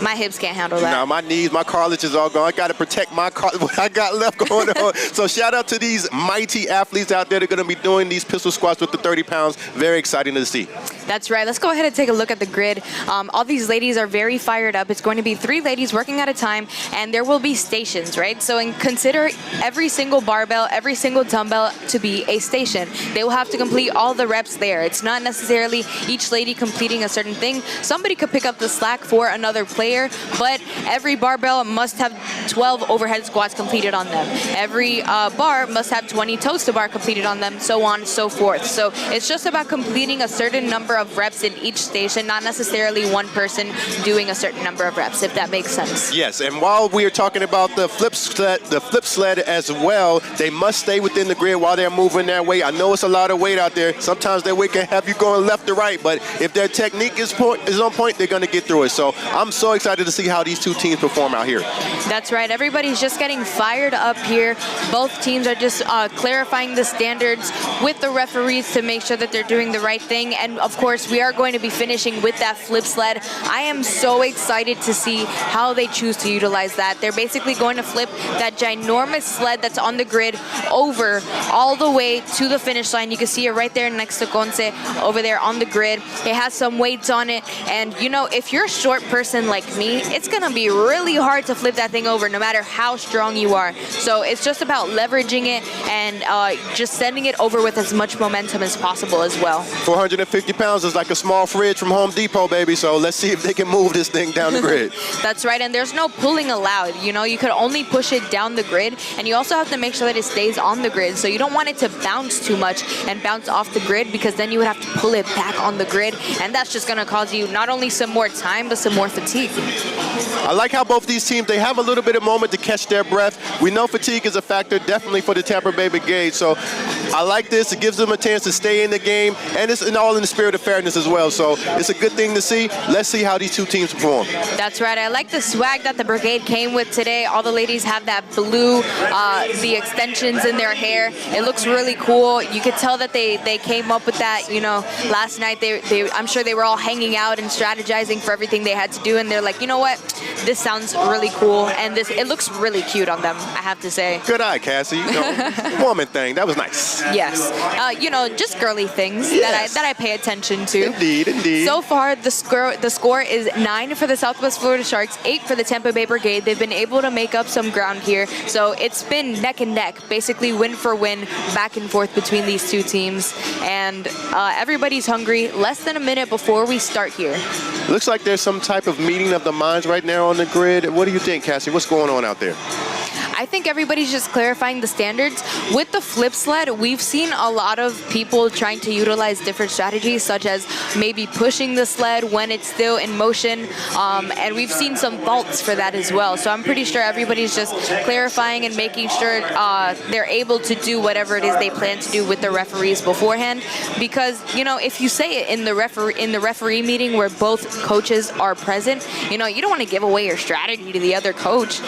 my hips can't handle that. No, my knees, my cartilage is all gone. I got to protect my what I got left going on. So shout out to these mighty athletes out there that are going to be doing these pistol squats with the 30 pounds. Very exciting to see. That's right. Let's go ahead and take a look at the grid. All these ladies are very fired up. It's going to be 3 ladies working at a time, and there will be stations, right? So consider every single barbell, every single dumbbell to be a station. They will have to complete all the reps there. It's not necessarily each lady completing a certain thing. Somebody could pick up the slack for another player, but every barbell must have 12 overhead squats completed on them. Every bar must have 20 toes to bar completed on them, so on and so forth. So it's just about completing a certain number of reps in each station, not necessarily one person doing a certain number of reps, if that makes sense. Yes, and while we are talking about the flip sled as well, they must stay within the grid while they're moving their weight. I know it's a lot of weight out there. Sometimes their weight can have you going left to right, but if their technique is on point, they're going to get through it. So I'm so excited to see how these two teams perform out here. That's right. Everybody's just getting fired up here. Both teams are just clarifying the standards with the referees to make sure that they're doing the right thing. And of course, we are going to be finishing with that flip sled. I am so excited to see how they choose to utilize that. They're basically going to flip that ginormous sled that's on the grid over all the way to the finish line. You can see it right there next to Conce over there on the grid. It has some weights on it. And you know, if you're a short person like me, it's going to be really hard to flip that thing over no matter how strong you are. So it's just about leveraging it and just sending it over with as much momentum as possible as well. 450 pounds is like a small fridge from Home Depot, baby. So let's see if they can move this thing down the grid. That's right, and there's no pulling allowed. You know, you could only push it down the grid, and you also have to make sure that it stays on the grid. So you don't want it to bounce too much and bounce off the grid, because then you would have to pull it back on the grid, and that's just going to cause you not only some more time, but some more fatigue. I like how both these teams, they have a little bit of moment to catch their breath. We know fatigue is a factor, definitely for the Tampa Bay Brigade. So I like this. It gives them a chance to stay in the game, and it's all in the spirit of fairness as well. So it's a good thing to see. Let's see how these two teams perform. That's right. I like the swag that the Brigade came with today. All the ladies have that blue, the extensions in their hair. It looks really cool. You could tell that they came up with that, you know, last night. I'm sure they were all hanging out and strategizing for everything they had to do, and they're like, you know what? This sounds really cool, and it looks really cute on them, I have to say. Good eye, Cassie. You know, woman thing. That was nice. Yes. You know, just girly things that I pay attention to. Indeed, indeed. So far, the score is 9 for the Southwest Florida Sharks, 8 for the Tampa Bay Brigade. They've been able to make up some ground here, so it's been neck and neck, basically win for win, back and forth between these two teams, and everybody's hungry. Less than a minute before we start here. Looks like there's some type of meeting of the minds right now on the grid. What do you think, Cassie? What's going on out there? I think everybody's just clarifying the standards. With the flip sled, we've seen a lot of people trying to utilize different strategies, such as maybe pushing the sled when it's still in motion, and we've seen some faults for that as well. So I'm pretty sure everybody's just clarifying and making sure they're able to do whatever it is they plan to do with the referees beforehand. Because, you know, if you say it in the referee meeting where both coaches are present, you know, you don't want to give away your strategy to the other coach,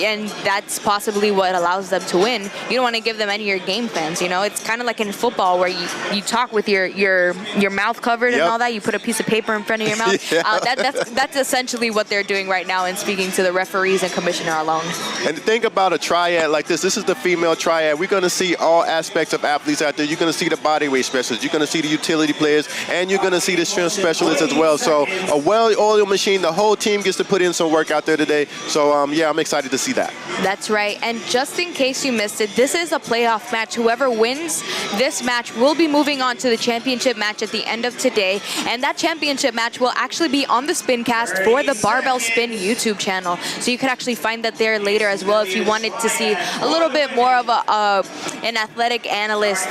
and that that's possibly what allows them to win, you don't want to give them any of your game plans. You know, it's kind of like in football where you talk with your mouth covered and all that. You put a piece of paper in front of your mouth. That's essentially what they're doing right now and speaking to the referees and commissioner alone. And think about a triad like this. This is the female triad. We're going to see all aspects of athletes out there. You're going to see the bodyweight specialists. You're going to see the utility players, and you're going to see the strength specialists as well. So a well-oiled machine. The whole team gets to put in some work out there today. So yeah, I'm excited to see that. That's right. And just in case you missed it, this is a playoff match. Whoever wins this match will be moving on to the championship match at the end of today. And that championship match will actually be on the Spincast for the Barbell Spin YouTube channel. So you could actually find that there later as well if you wanted to see a little bit more of an athletic analyst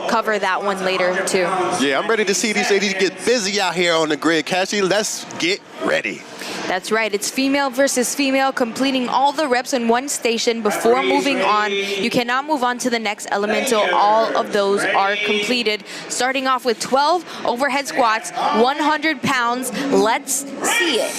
cover that one later too. Yeah, I'm ready to see these ladies get busy out here on the grid. Cassie, let's get ready. That's right. It's female versus female, completing all the reps in one station before moving on. You cannot move on to the next element until all of those are completed. Starting off with 12 overhead squats, 100 pounds. Let's see it.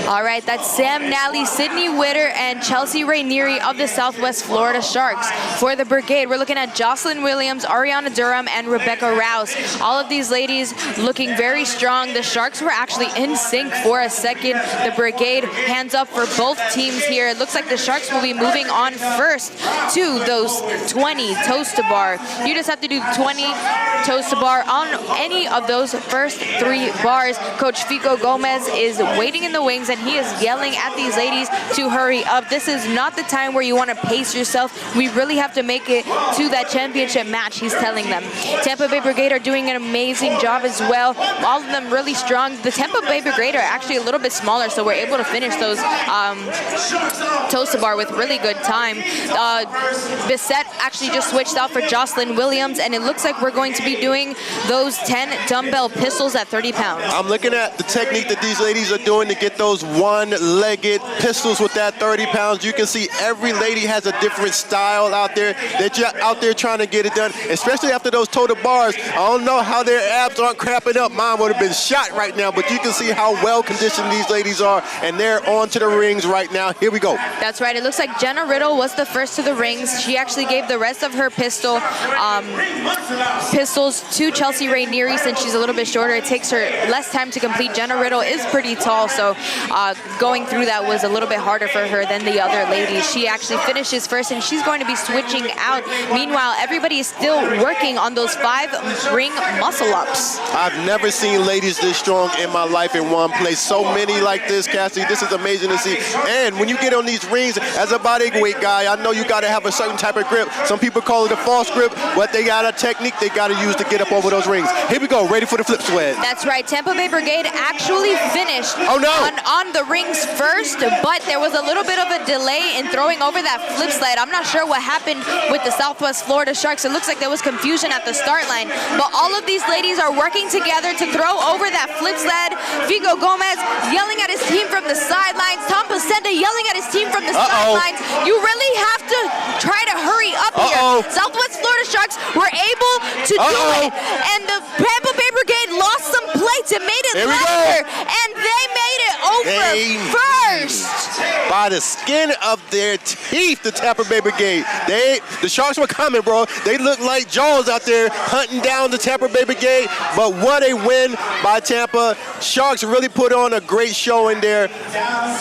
All right, that's Sam Nally, Sydney Witter, and Chelsea Rainieri of the Southwest Florida Sharks. For the Brigade, we're looking at Jocelyn Williams, Ariana Durham, and Rebecca Rouse. All of these ladies looking very strong. The Sharks were actually in sync for a second. The Brigade, hands up for both teams here. It looks like the Sharks will be moving on first to those 20 toes to bar. You just have to do 20 toes to bar on any of those first 3 bars. Coach Fico Gomez is waiting in the wings, and he is yelling at these ladies to hurry up. This is not the time where you want to pace yourself. We really have to make it to that championship match, he's telling them. Tampa Bay Brigade are doing an amazing job as well. All of them really strong. The Tampa Bay Brigade are actually a little bit smaller, so we're able to finish those toes to bar with really good time. Bissett actually just switched out for Jocelyn Williams, and it looks like we're going to be doing those 10 dumbbell pistols at 30 pounds. I'm looking at the technique that these ladies are doing to get those one-legged pistols with that 30 pounds. You can see every lady has a different style out there that you're out there trying to get it done, especially after those toe to bars. I don't know how their abs aren't cramping up. Mine would have been shot right now, but you can see how well conditioned these ladies are, and they're onto the rings right now. Here we go. That's right. It looks like Jenna Riddle was the first to the rings. She actually gave the rest of her pistols to Chelsea Rainieri since she's a little bit shorter. It takes her less time to complete. Jenna Riddle is pretty tall, so going through that was a little bit harder for her than the other ladies. She actually finishes first, and she's going to be switching out. Meanwhile, everybody is still working on those 5 ring muscle ups. I've never seen ladies this strong in my life in one place. So many like this, Cassie. This is amazing to see. And when you get on these rings, as a bodyweight guy, I know you got to have a certain type of grip. Some people call it a false grip, but they got a technique they got to use to get up over those rings. Here we go, ready for the flip sled. That's right. Tampa Bay Brigade actually finished on the rings first, but there was a little bit of a delay in throwing over that flip sled. I'm not sure what happened with the Southwest Florida Sharks. It looks like there was confusion at the start line, but all of these ladies are working together to throw over that flip sled. Figo Gomez yelling at his team from the sidelines. Tom Pacenda yelling at his team from the sidelines. You really have to try to hurry up here. Southwest Florida Sharks were able to do it, and the Tampa Bay Brigade lost some plates. It made it lesser, and they made it over first. By the skin of their teeth, the Tampa Bay Brigade. The Sharks were coming, bro. They looked like Jaws out there hunting down the Tampa Bay Brigade, but what a win by Tampa. Sharks really put on a great show in there.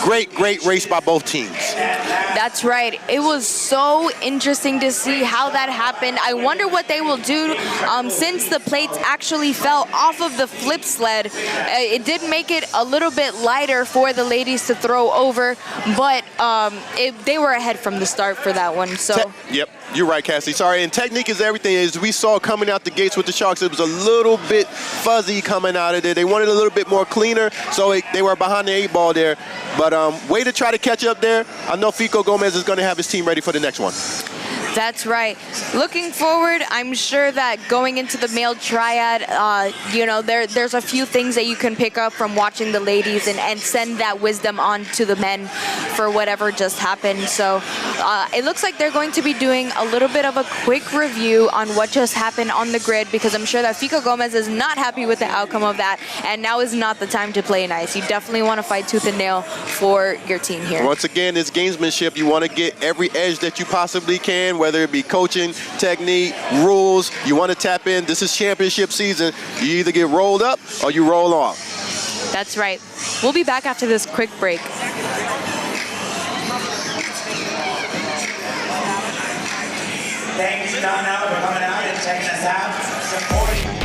Great race by both teams. That's right. It was so interesting to see how that happened. I wonder what they will do since the plates actually fell off of the flip sled. It did make it a little bit lighter for the ladies to throw over, but they were ahead from the start for that one. So. Yep. You're right, Cassie. Sorry, and technique is everything. As we saw coming out the gates with the Sharks, it was a little bit fuzzy coming out of there. They wanted a little bit more cleaner, so they were behind the 8 ball there. But way to try to catch up there. I know Fico Gomez is going to have his team ready for the next one. That's right. Looking forward, I'm sure that going into the male triad, there's a few things that you can pick up from watching the ladies and send that wisdom on to the men for whatever just happened. So It looks like they're going to be doing a little bit of a quick review on what just happened on the grid, because I'm sure that Fico Gomez is not happy with the outcome of that, and now is not the time to play nice. You definitely want to fight tooth and nail for your team here. Once again, it's gamesmanship. You want to get every edge that you possibly can, whether it be coaching, technique, rules. You want to tap in. This is championship season. You either get rolled up or you roll off. That's right. We'll be back after this quick break. Thanks, Donna, for coming out and checking us out, supporting.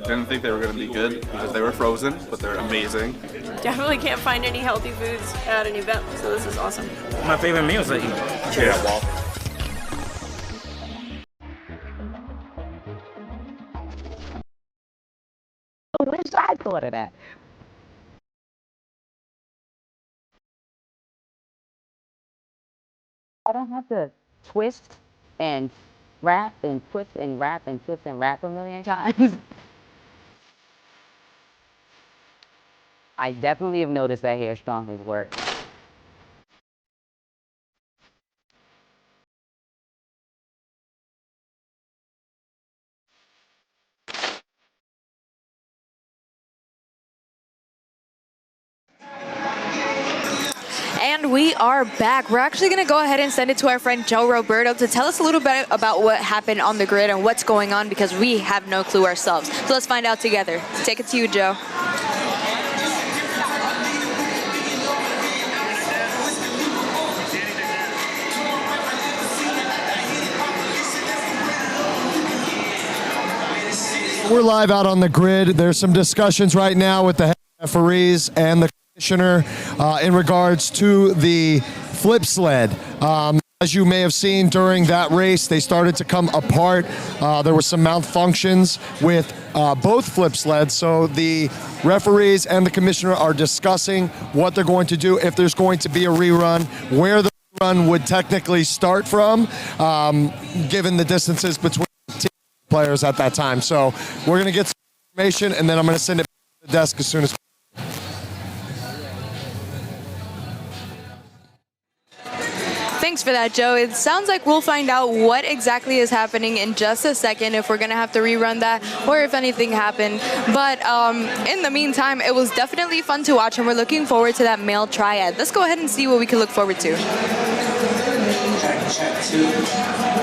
Didn't think they were going to be good because they were frozen, but they're amazing. Definitely can't find any healthy foods at an event, so this is awesome. My favorite meals to eat. Cheers. I wish I thought of that. I don't have to twist and wrap and twist and wrap and twist and wrap a million times. I definitely have noticed that hair strong has worked. And we are back. We're actually going to go ahead and send it to our friend Joe Roberto to tell us a little bit about what happened on the grid and what's going on, because we have no clue ourselves. So let's find out together. Take it to you, Joe. We're live out on the grid. There's some discussions right now with the referees and the commissioner in regards to the flip sled. As you may have seen during that race, they started to come apart. There were some malfunctions with both flip sleds, so the referees and the commissioner are discussing what they're going to do, if there's going to be a rerun, where the run would technically start from, given the distances between players at that time. So we're going to get some information, and then I'm going to send it to the desk as soon as possible. Thanks for that, Joe. It sounds like we'll find out what exactly is happening in just a second, if we're going to have to rerun that or if anything happened. But in the meantime, it was definitely fun to watch, and we're looking forward to that male triad. Let's go ahead and see what we can look forward to. Check 2.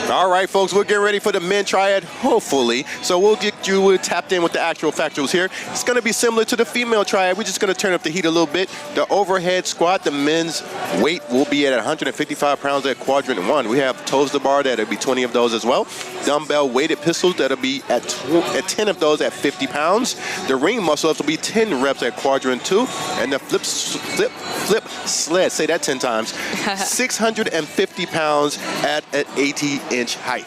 All right, folks, we're getting ready for the men triad, hopefully. So we'll get you tapped in with the actual factuals here. It's going to be similar to the female triad. We're just going to turn up the heat a little bit. The overhead squat, the men's weight will be at 155 pounds at quadrant 1. We have toes to bar, that'll be 20 of those as well. Dumbbell weighted pistols, that'll be at 10 of those at 50 pounds. The ring muscle ups will be 10 reps at quadrant 2. And the flip sled, say that 10 times, 650 pounds at an 80-inch height.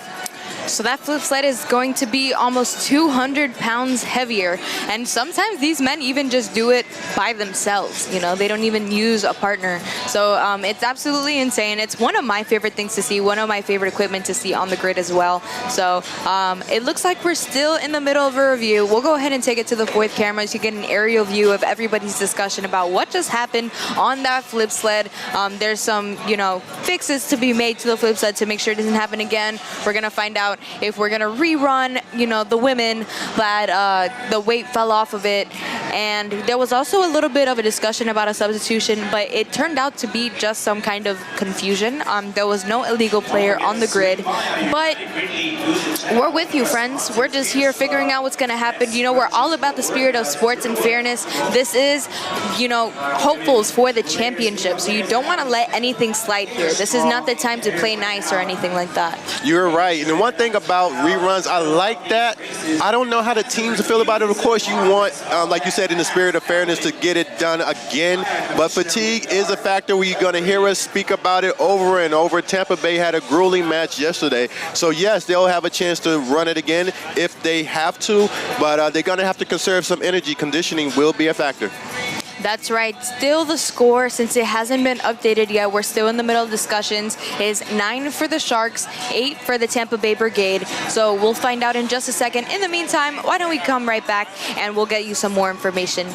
So that flip sled is going to be almost 200 pounds heavier. And sometimes these men even just do it by themselves. You know, they don't even use a partner. So it's absolutely insane. It's one of my favorite things to see, one of my favorite equipment to see on the grid as well. So it looks like we're still in the middle of a review. We'll go ahead and take it to the fourth camera so you get an aerial view of everybody's discussion about what just happened on that flip sled. There's some, fixes to be made to the flip sled to make sure it doesn't happen again. We're going to find out about if we're going to rerun, you know, the women, but the weight fell off of it. And there was also a little bit of a discussion about a substitution, but it turned out to be just some kind of confusion. There was no illegal player on the grid, but we're with you, friends. We're just here figuring out what's going to happen. You know, we're all about the spirit of sports and fairness. This is, you know, hopefuls for the championship, so you don't want to let anything slide here. This is not the time to play nice or anything like that. You're right. And the one thing about reruns, I like that. I don't know how the teams feel about it. Of course, you want, like you said, in the spirit of fairness, to get it done again. But fatigue is a factor where you're going to hear us speak about it over and over. Tampa Bay had a grueling match yesterday. So, yes, they'll have a chance to run it again if they have to. But they're going to have to conserve some energy. Conditioning will be a factor. That's right. Still the score, since it hasn't been updated yet, we're still in the middle of discussions, is 9 for the Sharks, 8 for the Tampa Bay Brigade. So we'll find out in just a second. In the meantime, why don't we come right back and we'll get you some more information.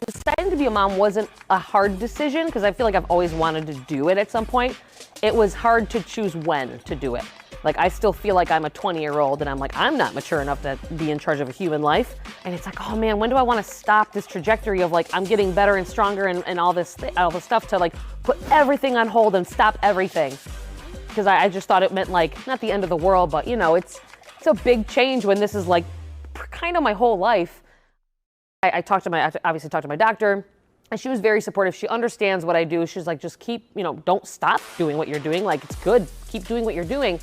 Deciding to be a mom wasn't a hard decision because I feel like I've always wanted to do it at some point. It was hard to choose when to do it. Like, I still feel like I'm a 20-year-old and I'm like, I'm not mature enough to be in charge of a human life. And it's like, oh man, when do I want to stop this trajectory of like, I'm getting better and stronger and all this stuff to like put everything on hold and stop everything. Because I just thought it meant like, not the end of the world, but you know, it's a big change when this is like kind of my whole life. I obviously talked to my doctor, and she was very supportive. She understands what I do. She's like, just keep, you know, don't stop doing what you're doing. Like, it's good. Keep doing what you're doing.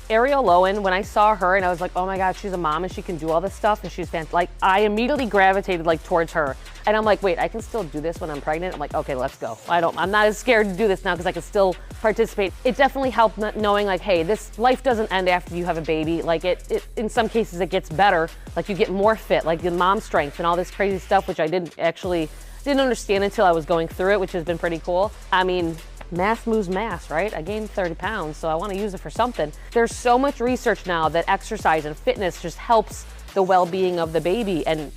Ariel Lowen, when I saw her and I was like, oh my God, she's a mom and she can do all this stuff and she's fantastic. Like, I immediately gravitated like towards her. And I'm like, wait, I can still do this when I'm pregnant? I'm like, okay, let's go. I'm not as scared to do this now because I can still participate. It definitely helped knowing like, hey, this life doesn't end after you have a baby. Like it in some cases it gets better. Like you get more fit, like the mom strength and all this crazy stuff, which I didn't understand until I was going through it, which has been pretty cool. I mean, mass moves mass, right? I gained 30 pounds, so I want to use it for something. There's so much research now that exercise and fitness just helps the well-being of the baby and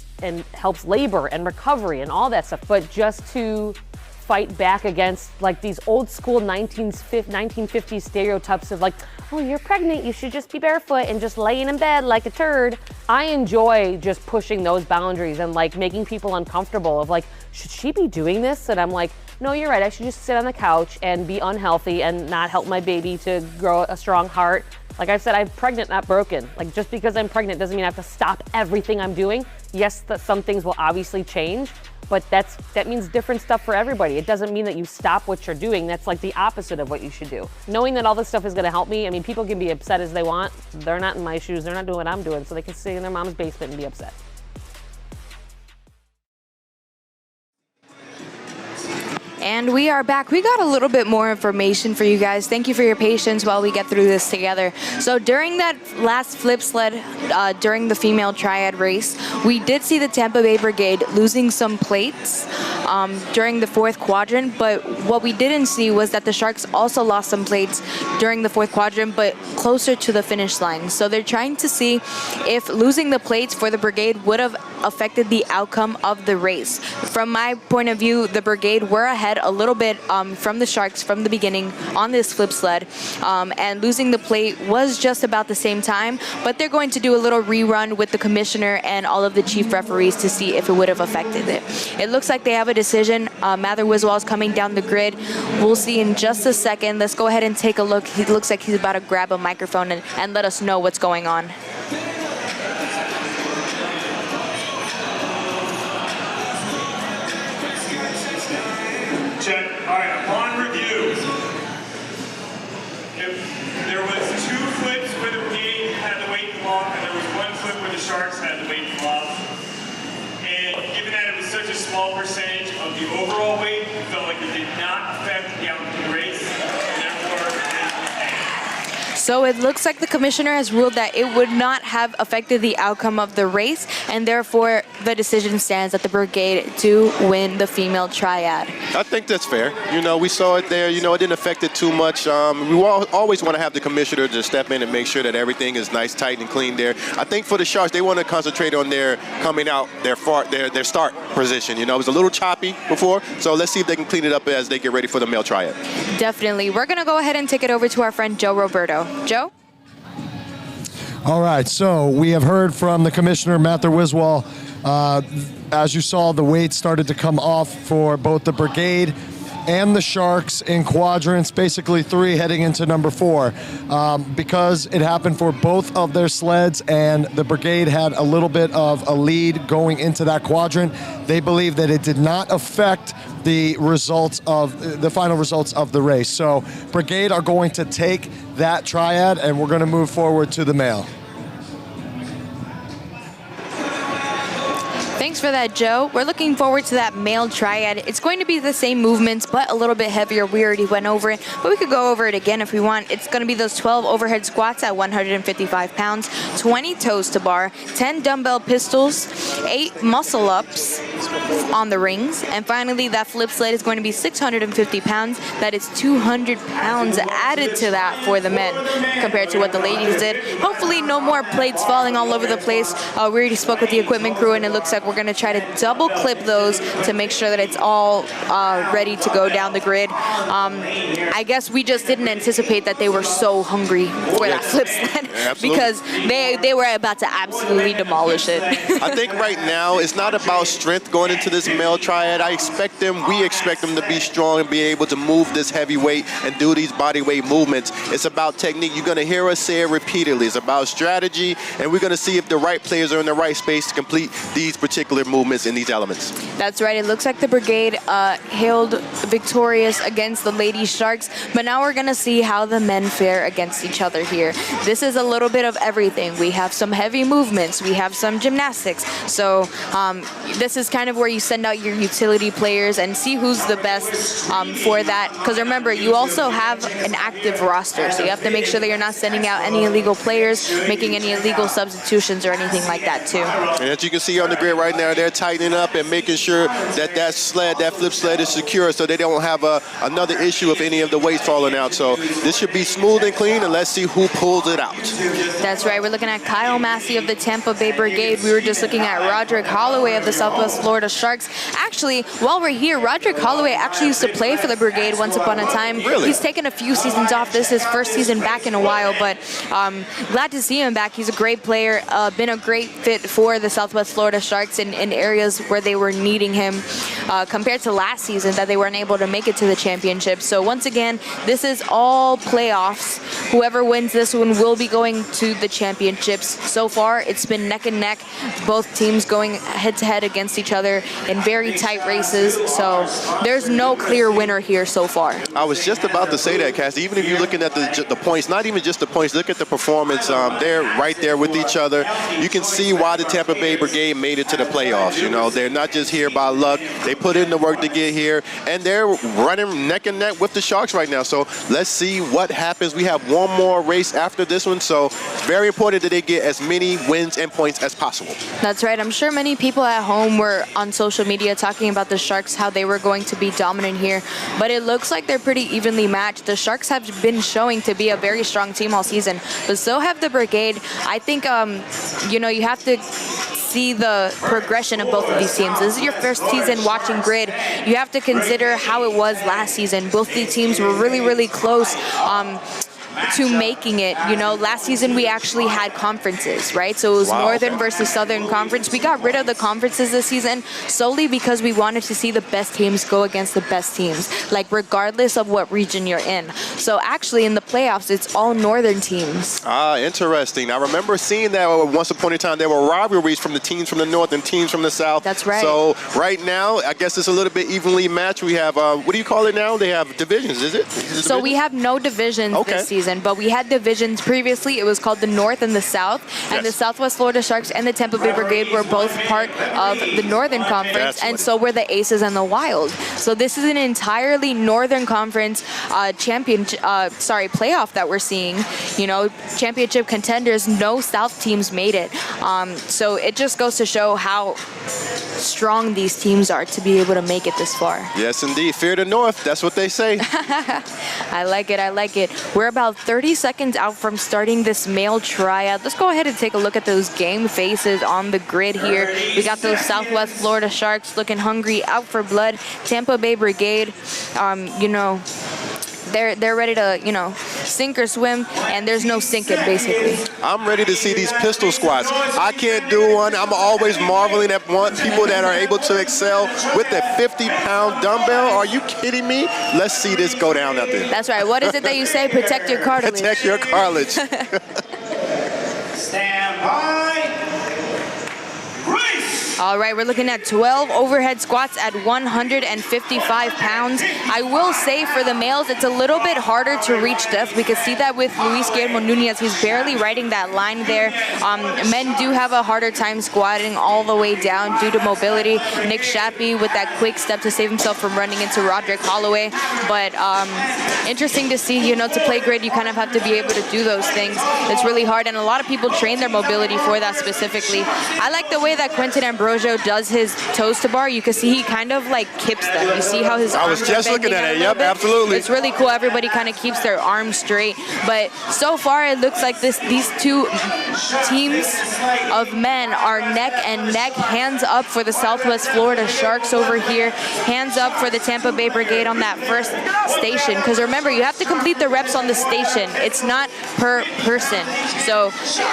helps labor and recovery and all that stuff. But just to fight back against like these old school 1950s stereotypes of like, oh, you're pregnant, you should just be barefoot and just laying in bed like a turd. I enjoy just pushing those boundaries and like making people uncomfortable of like, should she be doing this? And I'm like, no, you're right. I should just sit on the couch and be unhealthy and not help my baby to grow a strong heart. Like I said, I'm pregnant, not broken. Like just because I'm pregnant doesn't mean I have to stop everything I'm doing. Yes, some things will obviously change, but that means different stuff for everybody. It doesn't mean that you stop what you're doing. That's like the opposite of what you should do. Knowing that all this stuff is gonna help me, I mean, people can be upset as they want. They're not in my shoes, they're not doing what I'm doing, so they can stay in their mom's basement and be upset. And we are back. We got a little bit more information for you guys. Thank you for your patience while we get through this together. So during that last flip sled, during the female triad race, we did see the Tampa Bay Brigade losing some plates during the fourth quadrant, but what we didn't see was that the Sharks also lost some plates during the fourth quadrant, but closer to the finish line. So they're trying to see if losing the plates for the Brigade would have affected the outcome of the race. From my point of view, the Brigade were ahead a little bit from the Sharks from the beginning on this flip sled, and losing the plate was just about the same time, but they're going to do a little rerun with the commissioner and all of the chief referees to see if it would have affected it. It looks like they have a decision. Mather Wiswall is coming down the grid. We'll see in just a second. Let's go ahead and take a look. He looks like he's about to grab a microphone and let us know what's going on. Check. All right, upon review, there was 2 flips where the Brigade had to wait long, and there was 1 flip where the Sharks had to wait small percentage of the overall weight, we felt like it did not affect the outcome of the race, and therefore it is okay. So it looks like the commissioner has ruled that it would not have affected the outcome of the race, and therefore the decision stands that the Brigade do win the female triad. I think that's fair. You know, we saw it there. You know, it didn't affect it too much. We always want to have the commissioner to step in and make sure that everything is nice, tight, and clean there. I think for the Sharks, they want to concentrate on their coming out, their start position. You know, it was a little choppy before, so let's see if they can clean it up as they get ready for the male triad. Definitely. We're going to go ahead and take it over to our friend Joe Roberto. Joe? All right, so we have heard from the commissioner, Mather Wiswall. As you saw, the weight started to come off for both the Brigade and the Sharks in quadrants, basically 3 heading into number 4. Because it happened for both of their sleds and the Brigade had a little bit of a lead going into that quadrant, they believe that it did not affect the results of the final results of the race. So Brigade are going to take that triad and we're going to move forward to the male. Thanks for that, Joe. We're looking forward to that male triad. It's going to be the same movements, but a little bit heavier. We already went over it, but we could go over it again if we want. It's going to be those 12 overhead squats at 155 pounds, 20 toes to bar, 10 dumbbell pistols, 8 muscle ups on the rings, and finally that flip sled is going to be 650 pounds. That is 200 pounds added to that for the men compared to what the ladies did. Hopefully no more plates falling all over the place. We already spoke with the equipment crew, and it looks like we're going to try to double clip those to make sure that it's all ready to go down the grid. I guess we just didn't anticipate that they were so hungry for that flip sled because they were about to absolutely demolish it. I think right now it's not about strength going into this male triad. We expect them to be strong and be able to move this heavy weight and do these body weight movements. It's about technique. You're going to hear us say it repeatedly. It's about strategy, and we're going to see if the right players are in the right space to complete these particular movements in these elements. That's right. It looks like the Brigade hailed victorious against the Lady Sharks, but now we're going to see how the men fare against each other here. This is a little bit of everything. We have some heavy movements. We have some gymnastics. So this is kind of where you send out your utility players and see who's the best for that. Because remember, you also have an active roster, so you have to make sure that you're not sending out any illegal players, making any illegal substitutions or anything like that too. And as you can see on the grid right now, they're tightening up and making sure that that flip sled is secure so they don't have another issue of any of the weights falling out. So this should be smooth and clean, and let's see who pulls it out. That's right. We're looking at Kyle Massey of the Tampa Bay Brigade. We were just looking at Roderick Holloway of the Southwest Florida Sharks. Actually, while we're here, Roderick Holloway actually used to play for the Brigade once upon a time. Really? He's taken a few seasons off. This is his first season back in a while, but glad to see him back. He's a great player, been a great fit for the Southwest Florida Sharks in areas where they were needing him compared to last season that they weren't able to make it to the championship. So once again, this is all playoffs. Whoever wins this one will be going to the championships. So far, it's been neck and neck, both teams going head-to-head against each other in very tight races. So there's no clear winner here so far. I was just about to say that, Cass. Even if you're looking at the points, not even just the points, look at the performance. They're right there with each other. You can see why the Tampa Bay Brigade made it to the playoffs. You know, they're not just here by luck. They put in the work to get here, and they're running neck and neck with the Sharks right now. So let's see what happens. We have one more race after this one, so it's very important that they get as many wins and points as possible. That's right. I'm sure many people at home were on social media talking about the Sharks, how they were going to be dominant here, but it looks like they're pretty evenly matched. The Sharks have been showing to be a very strong team all season, but so have the Brigade. I think, you know, you have to see the progression of both of these teams. This is your first season watching Grid. You have to consider how it was last season. Both these teams were really, really close to making it. You know, last season we actually had conferences, right? So it was Northern versus Southern Conference. We got rid of the conferences this season solely because we wanted to see the best teams go against the best teams, like regardless of what region you're in. So actually in the playoffs, it's all Northern teams. Ah, interesting. I remember seeing that once upon a time. There were rivalries from the teams from the North and teams from the South. That's right. So right now, I guess it's a little bit evenly matched. We have, what do you call it now? They have divisions, is it? So we have no divisions this season. season, but we had divisions previously. It was called the North and the South, and the Southwest Florida Sharks and the Tampa Bay Brigade were both part of the Northern Conference, and so were the Aces and the Wild. So this is an entirely Northern Conference playoff that we're seeing. You know, championship contenders, no South teams made it. So it just goes to show how strong these teams are to be able to make it this far. Yes, indeed. Fear the North. That's what they say. I like it. I like it. We're about 30 seconds out from starting this male triad. Let's go ahead and take a look at those game faces on the grid here. We got those Southwest Florida Sharks looking hungry, out for blood. Tampa Bay Brigade, you know, they're ready to, you know, sink or swim, and there's no sinking, basically. I'm ready to see these pistol squats. I can't do one. I'm always marveling at people that are able to excel with a 50-pound dumbbell. Are you kidding me? Let's see this go down out there. That's right. What is it that you say? Protect your cartilage. Protect your cartilage. Stand by. All right, we're looking at 12 overhead squats at 155 pounds. I will say for the males, it's a little bit harder to reach depth. We can see that with Luis Guillermo Nunez. He's barely riding that line there. Men do have a harder time squatting all the way down due to mobility. Nick Shappy with that quick step to save himself from running into Roderick Holloway. But interesting to see, you know, to play grid, you kind of have to be able to do those things. It's really hard, and a lot of people train their mobility for that specifically. I like the way that Quentin Ambrosio does his toes to bar. You can see he kind of like kips them. You see how his arms I was just looking at it. Yep, bit? absolutely. It's really cool. Everybody kind of keeps their arms straight. But so far, it looks like these two teams of men are neck and neck. Hands up for the Southwest Florida Sharks over here. Hands up for the Tampa Bay Brigade on that first station. Because remember, you have to complete the reps on the station. It's not per person. So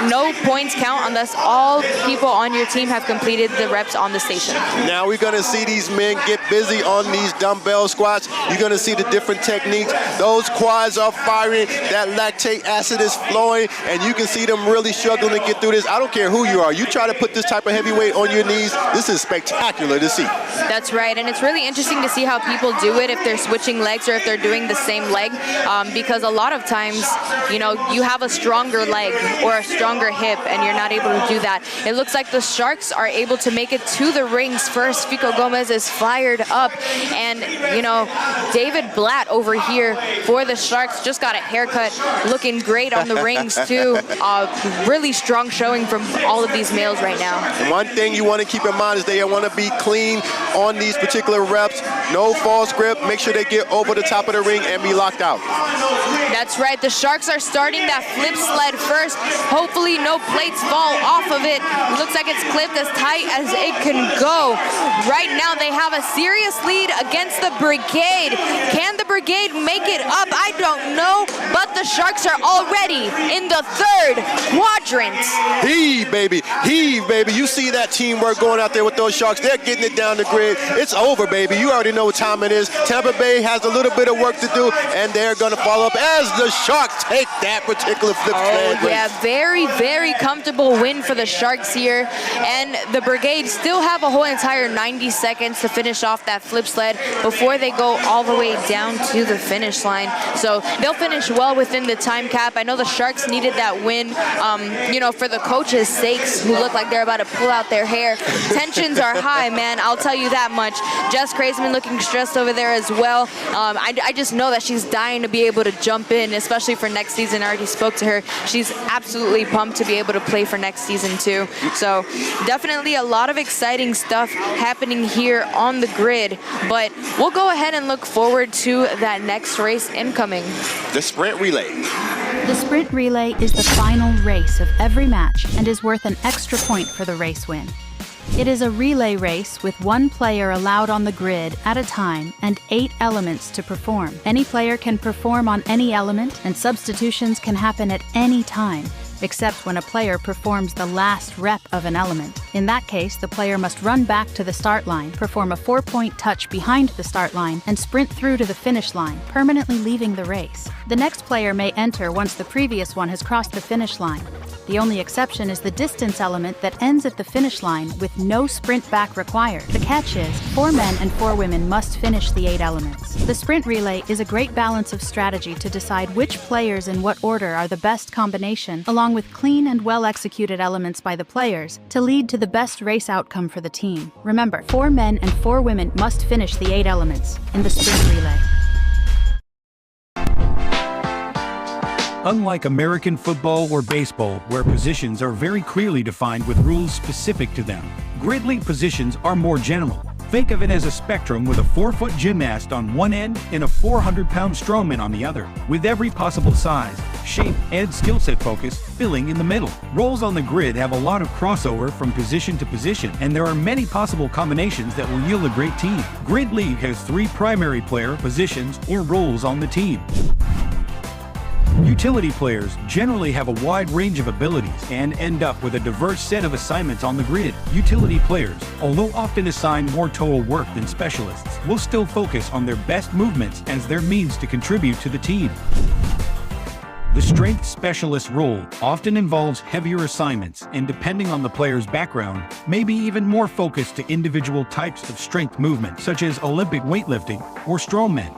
no points count unless all people on your team have completed the reps on the station. Now we're going to see these men get busy on these dumbbell squats. You're going to see the different techniques. Those quads are firing. That lactate acid is flowing, and you can see them really struggling to get through this. I don't care who you are. You try to put this type of heavy weight on your knees, this is spectacular to see. That's right, and it's really interesting to see how people do it, if they're switching legs or if they're doing the same leg, because a lot of times, you know, you have a stronger leg or a stronger hip, and you're not able to do that. It looks like the Sharks are able to make it to the rings first. Fico Gomez is fired up, and you know, David Blatt over here for the Sharks just got a haircut, looking great on the rings too. Really strong showing from all of these males right now. And one thing you want to keep in mind is they want to be clean on these particular reps. No false grip. Make sure they get over the top of the ring and be locked out. That's right. The Sharks are starting that flip sled first. Hopefully no plates fall off of it. Looks like it's clipped as tight as it can go. Right now they have a serious lead against the Brigade. Can the Brigade make it up? I don't know, but the Sharks are already in the third quadrant. Heave, baby. Heave, baby. You see that teamwork going out there with those Sharks. They're getting it down the grid. It's over, baby. You already know what time it is. Tampa Bay has a little bit of work to do, and they're going to follow up as the Sharks take that particular flip sled. Yeah, very, very comfortable win for the Sharks here. And the Brigade still have a whole entire 90 seconds to finish off that flip sled before they go all the way down to the finish line. So they'll finish well within the time cap. I know the Sharks needed that win, you know, for the coaches' sakes, who look like they're about to pull out their hair. Tensions are high, man. I'll tell you that much. Jess Kraisman looking stressed over there as well. I just know that she's dying to be able to jump in, especially for next season. I already spoke to her. She's absolutely pumped to be able to play for next season too. So definitely a lot of exciting stuff happening here on the grid, but we'll go ahead and look forward to that next race incoming. The sprint relay. The sprint relay is the final race of every match and is worth an extra point for the race win. It is a relay race with one player allowed on the grid at a time and 8 elements to perform. Any player can perform on any element, and substitutions can happen at any time, except when a player performs the last rep of an element. In that case, the player must run back to the start line, perform a 4-point touch behind the start line, and sprint through to the finish line, permanently leaving the race. The next player may enter once the previous one has crossed the finish line. The only exception is the distance element that ends at the finish line with no sprint back required. The catch is, 4 men and 4 women must finish the 8 elements. The sprint relay is a great balance of strategy to decide which players in what order are the best combination, along with clean and well-executed elements by the players, to lead to the best race outcome for the team. Remember, 4 men and 4 women must finish the 8 elements in the sprint relay. Unlike American football or baseball, where positions are very clearly defined with rules specific to them, grid league positions are more general. Think of it as a spectrum with a 4-foot gymnast on one end and a 400-pound strongman on the other, with every possible size, shape, and skill set focus filling in the middle. Roles on the grid have a lot of crossover from position to position, and there are many possible combinations that will yield a great team. Grid league has 3 primary player positions or roles on the team. Utility players generally have a wide range of abilities and end up with a diverse set of assignments on the grid. Utility players, although often assigned more total work than specialists, will still focus on their best movements as their means to contribute to the team. The strength specialist role often involves heavier assignments and, depending on the player's background, may be even more focused to individual types of strength movement, such as Olympic weightlifting or strongmen.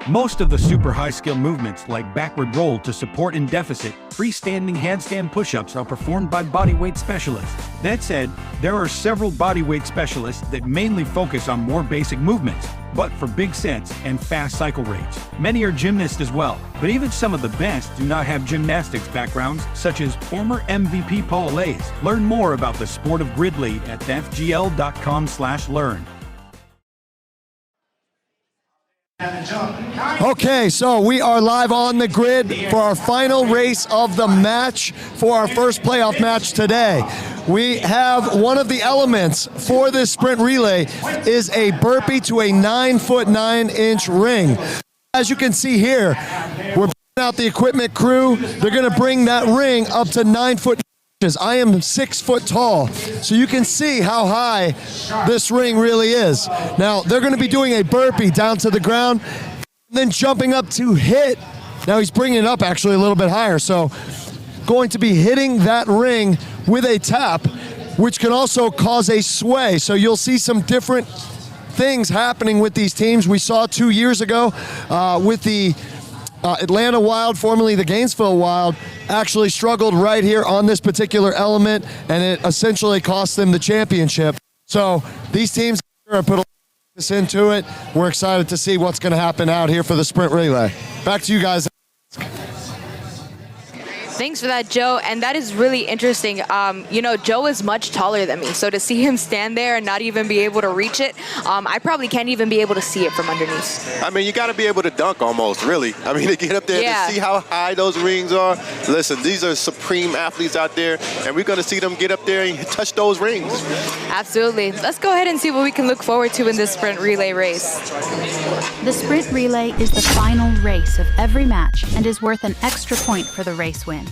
Most of the super high-skill movements like backward roll to support in deficit, freestanding handstand push-ups are performed by bodyweight specialists. That said, there are several bodyweight specialists that mainly focus on more basic movements, but for big sets and fast cycle rates. Many are gymnasts as well, but even some of the best do not have gymnastics backgrounds, such as former MVP Paul Lays. Learn more about the sport of grid league at fgl.com/learn. Okay, so we are live on the grid for our final race of the match for our first playoff match today. We have one of the elements for this sprint relay is a burpee to a 9-foot 9-inch ring. As you can see here, we're bringing out the equipment crew. They're going to bring that ring up to 9 foot. I am 6 foot tall, so you can see how high this ring really is. Now, they're going to be doing a burpee down to the ground, and then jumping up to hit. Now, he's bringing it up actually a little bit higher, so going to be hitting that ring with a tap, which can also cause a sway. So you'll see some different things happening with these teams. We saw 2 years ago with the Atlanta Wild, formerly the Gainesville Wild, actually struggled right here on this particular element, and it essentially cost them the championship. So these teams are going to put a lot of this into it. We're excited to see what's going to happen out here for the sprint relay. Back to you guys. Thanks for that, Joe. And that is really interesting. You know, Joe is much taller than me, so to see him stand there and not even be able to reach it, I probably can't even be able to see it from underneath. I mean, you got to be able to dunk almost, really. I mean, to get up there to see how high those rings are. Listen, these are supreme athletes out there, and we're going to see them get up there and touch those rings. Absolutely. Let's go ahead and see what we can look forward to in this sprint relay race. The sprint relay is the final race of every match and is worth an extra point for the race win.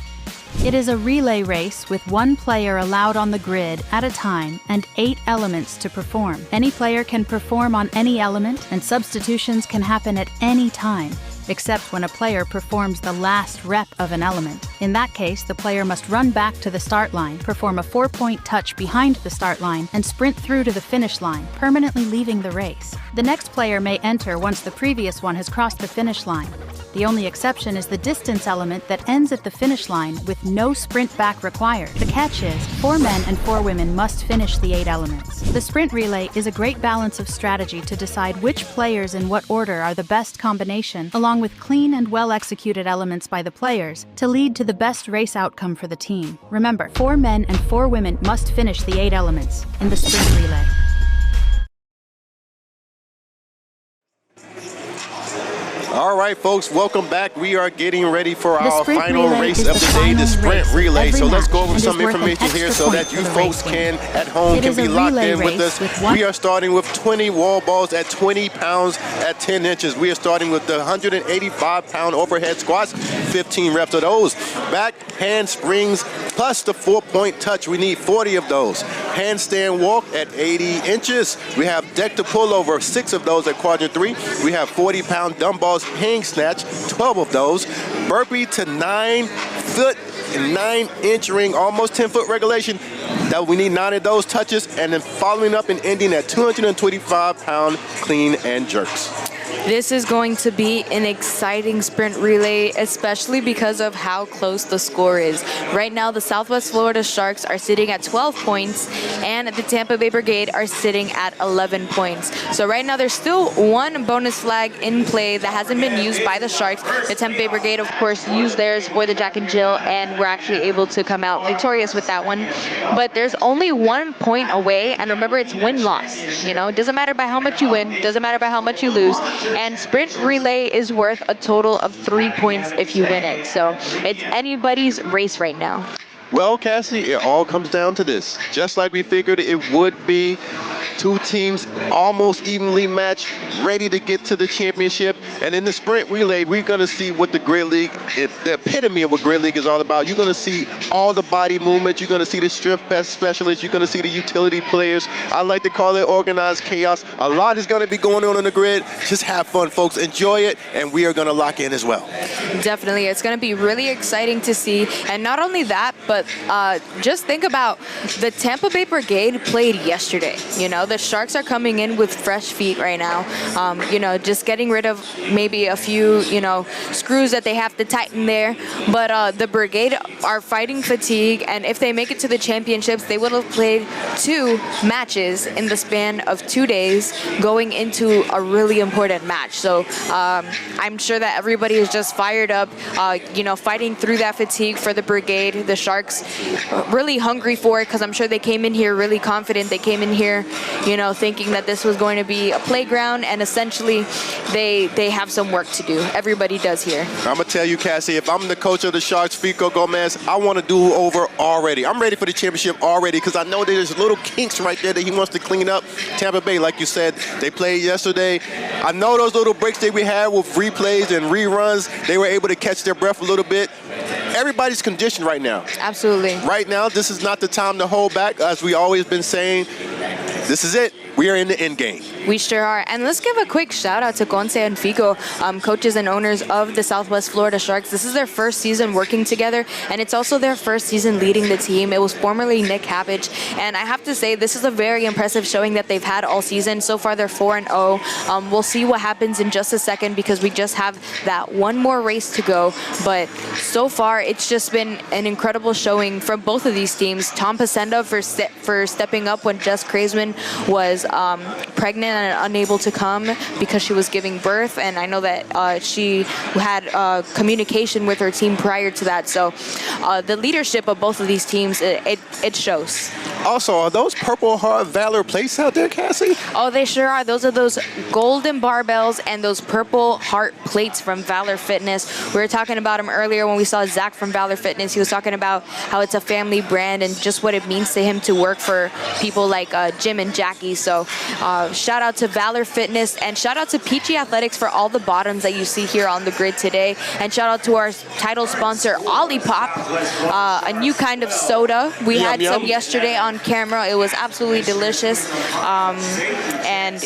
It is a relay race with 1 player allowed on the grid at a time and 8 elements to perform. Any player can perform on any element, and substitutions can happen at any time, except when a player performs the last rep of an element. In that case, the player must run back to the start line, perform a 4-point touch behind the start line, and sprint through to the finish line, permanently leaving the race. The next player may enter once the previous one has crossed the finish line. The only exception is the distance element that ends at the finish line with no sprint back required. The catch is, 4 men and 4 women must finish the 8 elements. The sprint relay is a great balance of strategy to decide which players in what order are the best combination, along with clean and well-executed elements by the players, to lead to the best race outcome for the team. Remember, 4 men and 4 women must finish the 8 elements in the sprint relay. All right, folks, welcome back. We are getting ready for our final relay race is of the the day, the final sprint race of relay. every So let's match go over and some is worth an information here extra so that point you for the folks race can, win. at home, It can is be a locked relay in with race us. with 1 We are starting with 20 wall balls at 20 pounds at 10 inches. We are starting with the 185-pound overhead squats, 15 reps of those. Back handsprings plus the 4-point touch. We need 40 of those. Handstand walk at 80 inches. We have deck to pull over, 6 of those at quadrant 3. We have 40-pound dumbbells hang snatch, 12 of those. Burpee to 9 foot and 9-inch ring, almost 10-foot regulation. That we need 9 of those touches, and then following up and ending at 225-pound clean and jerks. This is going to be an exciting sprint relay, especially because of how close the score is. Right now, the Southwest Florida Sharks are sitting at 12 points, and the Tampa Bay Brigade are sitting at 11 points. So right now, there's still one bonus flag in play that hasn't been used by the Sharks. The Tampa Bay Brigade, of course, used theirs for the Jack and Jill, and we're actually able to come out victorious with that one. But there's only 1 point away, and remember, it's win-loss. You know, it doesn't matter by how much you win, doesn't matter by how much you lose. And sprint relay is worth a total of 3 points if you win it. So it's anybody's race right now. Well, Cassie, it all comes down to this. Just like we figured it would be, 2 teams almost evenly matched, ready to get to the championship. And in the sprint relay, we're going to see what the Grid League, the epitome of what Grid League is all about. You're going to see all the body movement. You're going to see the strength specialists. You're going to see the utility players. I like to call it organized chaos. A lot is going to be going on the grid. Just have fun, folks. Enjoy it, and we are going to lock in as well. Definitely. It's going to be really exciting to see. And not only that, but just think about the Tampa Bay Brigade played yesterday. You know, the Sharks are coming in with fresh feet right now. You know, just getting rid of maybe a few, you know, screws that they have to tighten there. But the Brigade are fighting fatigue, and if they make it to the championships, they will have played 2 matches in the span of 2 days going into a really important match. So I'm sure that everybody is just fired up, you know, fighting through that fatigue for the Brigade. The Sharks really hungry for it, because I'm sure they came in here really confident. They came in here, you know, thinking that this was going to be a playground, and essentially they have some work to do. Everybody does here. I'm going to tell you, Cassie, if I'm the coach of the Sharks, Fico Gomez, I want to do over already. I'm ready for the championship already, because I know there's little kinks right there that he wants to clean up. Tampa Bay, like you said, they played yesterday. I know those little breaks that we had with replays and reruns, they were able to catch their breath a little bit. Everybody's conditioned right now. Absolutely. Right now, this is not the time to hold back. As we always been saying, this is it. We are in the end game. We sure are. And let's give a quick shout out to Conce and Fico, coaches and owners of the Southwest Florida Sharks. This is their first season working together, and it's also their first season leading the team. It was formerly Nick Happage, and I have to say this is a very impressive showing that they've had all season. So far, they're 4-0. We'll see what happens in just a second, because we just have that one more race to go. But so far, it's just been an incredible showing from both of these teams. Tom Pasenda for stepping up when Jess Kraisman was pregnant and unable to come because she was giving birth, and I know that she had communication with her team prior to that. So the leadership of both of these teams, it shows. Also, are those Purple Heart Valor plates out there, Cassie? Oh, they sure are. Those are those golden barbells and those Purple Heart plates from Valor Fitness. We were talking about them earlier when we saw Zach from Valor Fitness. He was talking about how it's a family brand and just what it means to him to work for people like Jim and Jackie. So shout out to Valor Fitness, and shout out to Peachy Athletics for all the bottoms that you see here on the grid today. And shout out to our title sponsor, Olipop, a new kind of soda. We had some yesterday on camera. It was absolutely delicious, and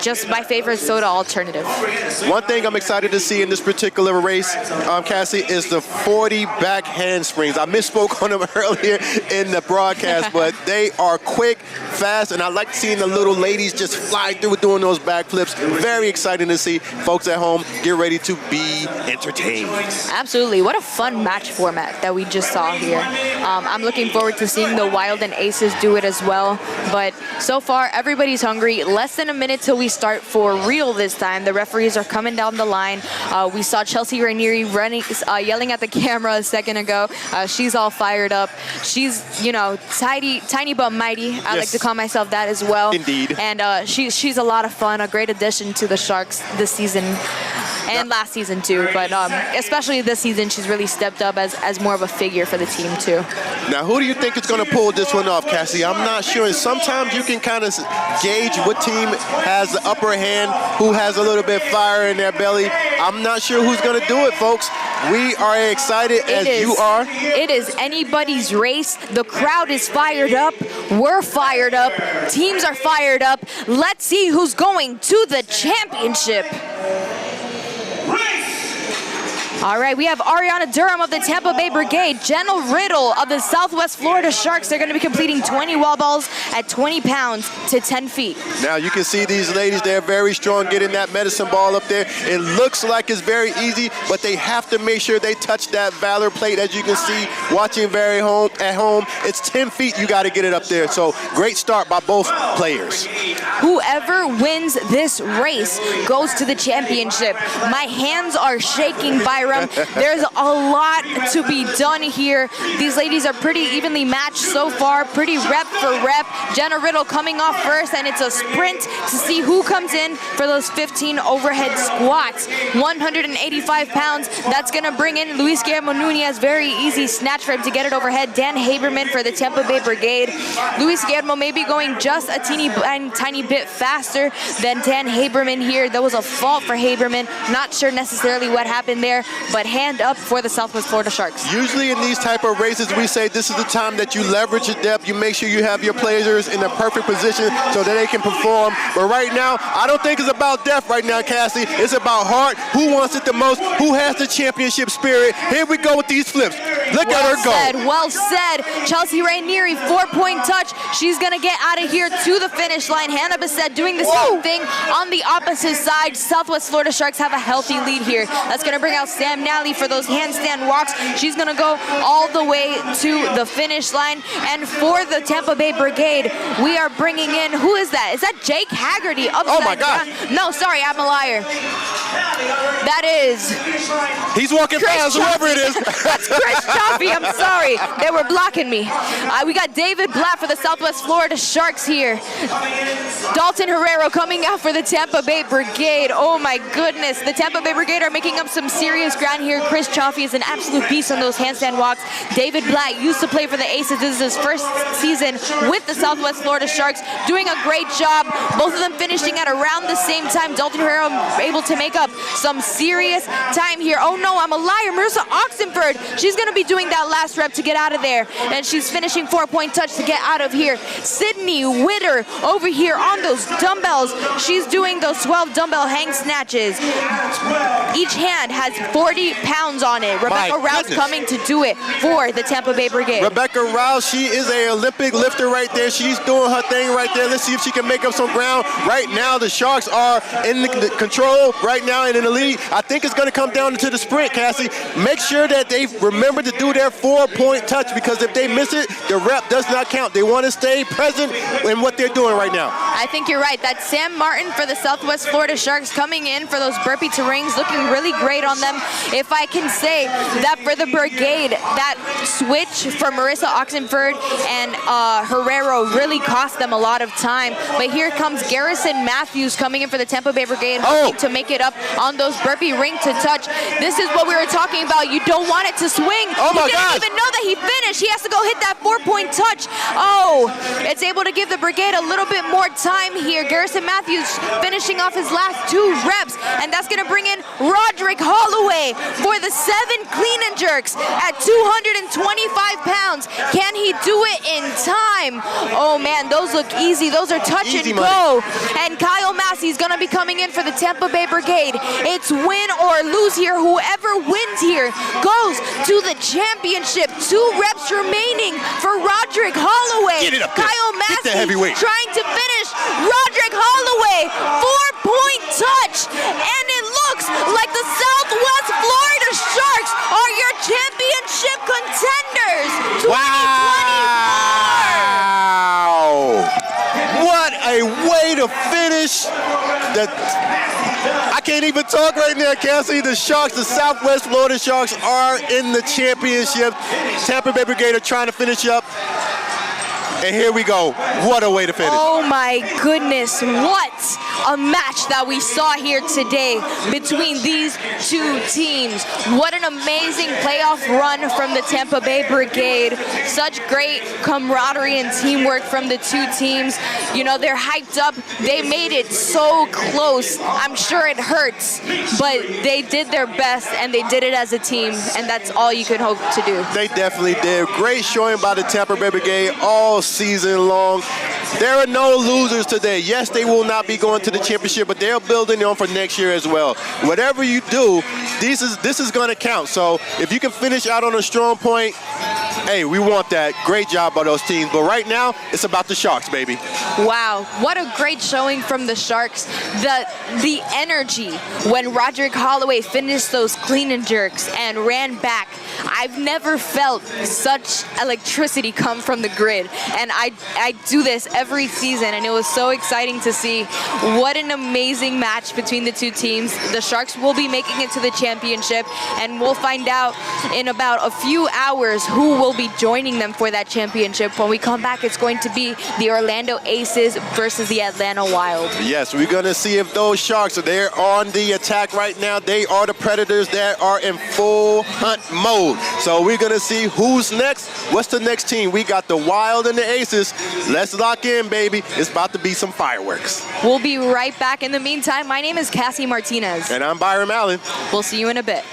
just my favorite soda alternative. One thing I'm excited to see in this particular race, Cassie, is the 40 back handsprings. I misspoke on them earlier in the broadcast, but they are quick, fast, and I like seeing the little ladies just fly through doing those backflips. Very exciting to see. Folks at home, get ready to be entertained. Absolutely. What a fun match format that we just saw here. I'm looking forward to seeing the Wild and Aces do it as well. But so far, everybody's hungry. Less than a minute till we start for real this time. The referees are coming down the line. We saw Chelsea Ranieri running, yelling at the camera a second ago. She's all fired up. She's, you know, tiny but mighty. I like to call myself that as well. Indeed. And she's a lot of fun, a great addition to the Sharks this season and last season too. But especially this season, she's really stepped up as more of a figure for the team too. Now, who do you think is going to pull this one off, Cassie? I'm not sure. And sometimes you can kind of gauge what team has the upper hand, who has a little bit of fire in their belly. I'm not sure who's going to do it, folks. We are excited you are. It is anybody's race. The crowd is fired up. We're fired up. Teams are fired up. Let's see who's going to the championship. All right, we have Ariana Durham of the Tampa Bay Brigade, Jenna Riddle of the Southwest Florida Sharks. They're going to be completing 20 wall balls at 20 pounds to 10 feet. Now you can see these ladies, they're very strong getting that medicine ball up there. It looks like it's very easy, but they have to make sure they touch that Valor plate. As you can see, watching at home, it's 10 feet you got to get it up there. So great start by both players. Whoever wins this race goes to the championship. My hands are shaking, Byram. There's a lot to be done here. These ladies are pretty evenly matched so far, pretty rep for rep. Jenna Riddle coming off first, and it's a sprint to see who comes in for those 15 overhead squats. 185 pounds, that's gonna bring in Luis Guillermo Nunez. Very easy snatch for him to get it overhead. Dan Haberman for the Tampa Bay Brigade. Luis Guillermo may be going just a tiny bit faster than Dan Haberman here. That was a fault for Haberman. Not sure necessarily what happened there, but hand up for the Southwest Florida Sharks. Usually in these type of races, we say this is the time that you leverage your depth. You make sure you have your players in the perfect position so that they can perform. But right now, I don't think it's about depth right now, Cassie. It's about heart. Who wants it the most? Who has the championship spirit? Here we go with these flips. Look at her go. Well said. Chelsea Rainieri, 4-point touch. She's going to get out of here to the finish line. Hannah Bissett doing the same thing on the opposite side. Southwest Florida Sharks have a healthy lead here. That's going to bring out Sam Nally for those handstand walks. She's going to go all the way to the finish line. And for the Tampa Bay Brigade, we are bringing in, who is that? Is that Jake Haggerty? Oh my God. No, sorry, I'm a liar. That is... He's walking fast, whoever it is. That's Chris Chaffee, I'm sorry. They were blocking me. We got David Blatt for the Southwest Florida Sharks here. Dalton Herrero coming out for the Tampa Bay Brigade. Oh my goodness. The Tampa Bay Brigade are making up some serious ground here. Chris Chaffee is an absolute beast on those handstand walks. David Blatt used to play for the Aces. This is his first season with the Southwest Florida Sharks, doing a great job. Both of them finishing at around the same time. Dalton Herrero able to make up some serious time here. Oh no, I'm a liar. Marissa Oxenford, she's going to be doing that last rep to get out of there, and she's finishing 4-point touch to get out of here. Sydney Witter over here on those dumbbells. She's doing those 12 dumbbell hang snatches. Each hand has 40 pounds on it. Rebecca Rouse coming to do it for the Tampa Bay Brigade. Rebecca Rouse, she is an Olympic lifter right there. She's doing her thing right there. Let's see if she can make up some ground. Right now, the Sharks are in the control right now and in the lead. I think it's going to come down to the sprint, Cassie. Make sure that they remember to do their 4-point touch, because if they miss it, the rep does not count. They want to stay present in what they're doing right now. I think you're right. That's Sam Martin for the Southwest Florida Sharks coming in for those burpee to rings, looking really great on them. If I can say that for the Brigade, that switch for Marissa Oxenford and Herrero really cost them a lot of time. But here comes Garrison Matthews coming in for the Tampa Bay Brigade, hoping to make it up on those burpee ring to touch. This is what we were talking about. You don't want it to swing. Oh my God. He didn't even know that he finished. He has to go hit that 4-point touch. Oh, it's able to give the Brigade a little bit more time here. Garrison Matthews finishing off his last 2 reps, and that's going to bring in Roderick Holloway for the 7 clean and jerks at 225 pounds. Can he do it in time? Oh man, those look easy. Those are touch and go. And Kyle Massey's going to be coming in for the Tampa Bay Brigade. It's win or lose here. Whoever wins here goes to the championship. 2 reps remaining for Roderick Holloway. Get it up there. Kyle Massey trying to finish. Roderick Holloway, 4-point touch. And it looks like the Southwest Florida Sharks are your championship contenders. 2024. Wow! What a way to finish. I can't even talk right now, Cassie. The Sharks, the Southwest Florida Sharks, are in the championship. Tampa Bay Brigade are trying to finish up. And here we go. What a way to finish. Oh my goodness. What a match that we saw here today between these 2 teams. What an amazing playoff run from the Tampa Bay Brigade. Such great camaraderie and teamwork from the 2 teams. You know, they're hyped up. They made it so close. I'm sure it hurts, but they did their best and they did it as a team, and that's all you could hope to do. They definitely did. Great showing by the Tampa Bay Brigade all season long. There are no losers today. Yes, they will not be going to the championship, but they're building on for next year as well. Whatever you do, this is going to count. So if you can finish out on a strong point, hey, we want that. Great job by those teams. But right now, it's about the Sharks, baby. Wow, what a great showing from the Sharks. The energy when Roderick Holloway finished those clean and jerks and ran back. I've never felt such electricity come from the grid. And I do this every season, and it was so exciting to see. What an amazing match between the two teams. The Sharks will be making it to the championship, and we'll find out in about a few hours who will be joining them for that championship. When we come back, it's going to be the Orlando Aces versus the Atlanta Wild. Yes, we're going to see if those Sharks, they're on the attack right now. They are the Predators that are in full hunt mode. So we're going to see who's next. What's the next team? We got the Wild and the Aces. Let's lock in, baby. It's about to be some fireworks. We'll be right back. In the meantime, my name is Cassie Martinez. And I'm Byron Allen. We'll see you in a bit.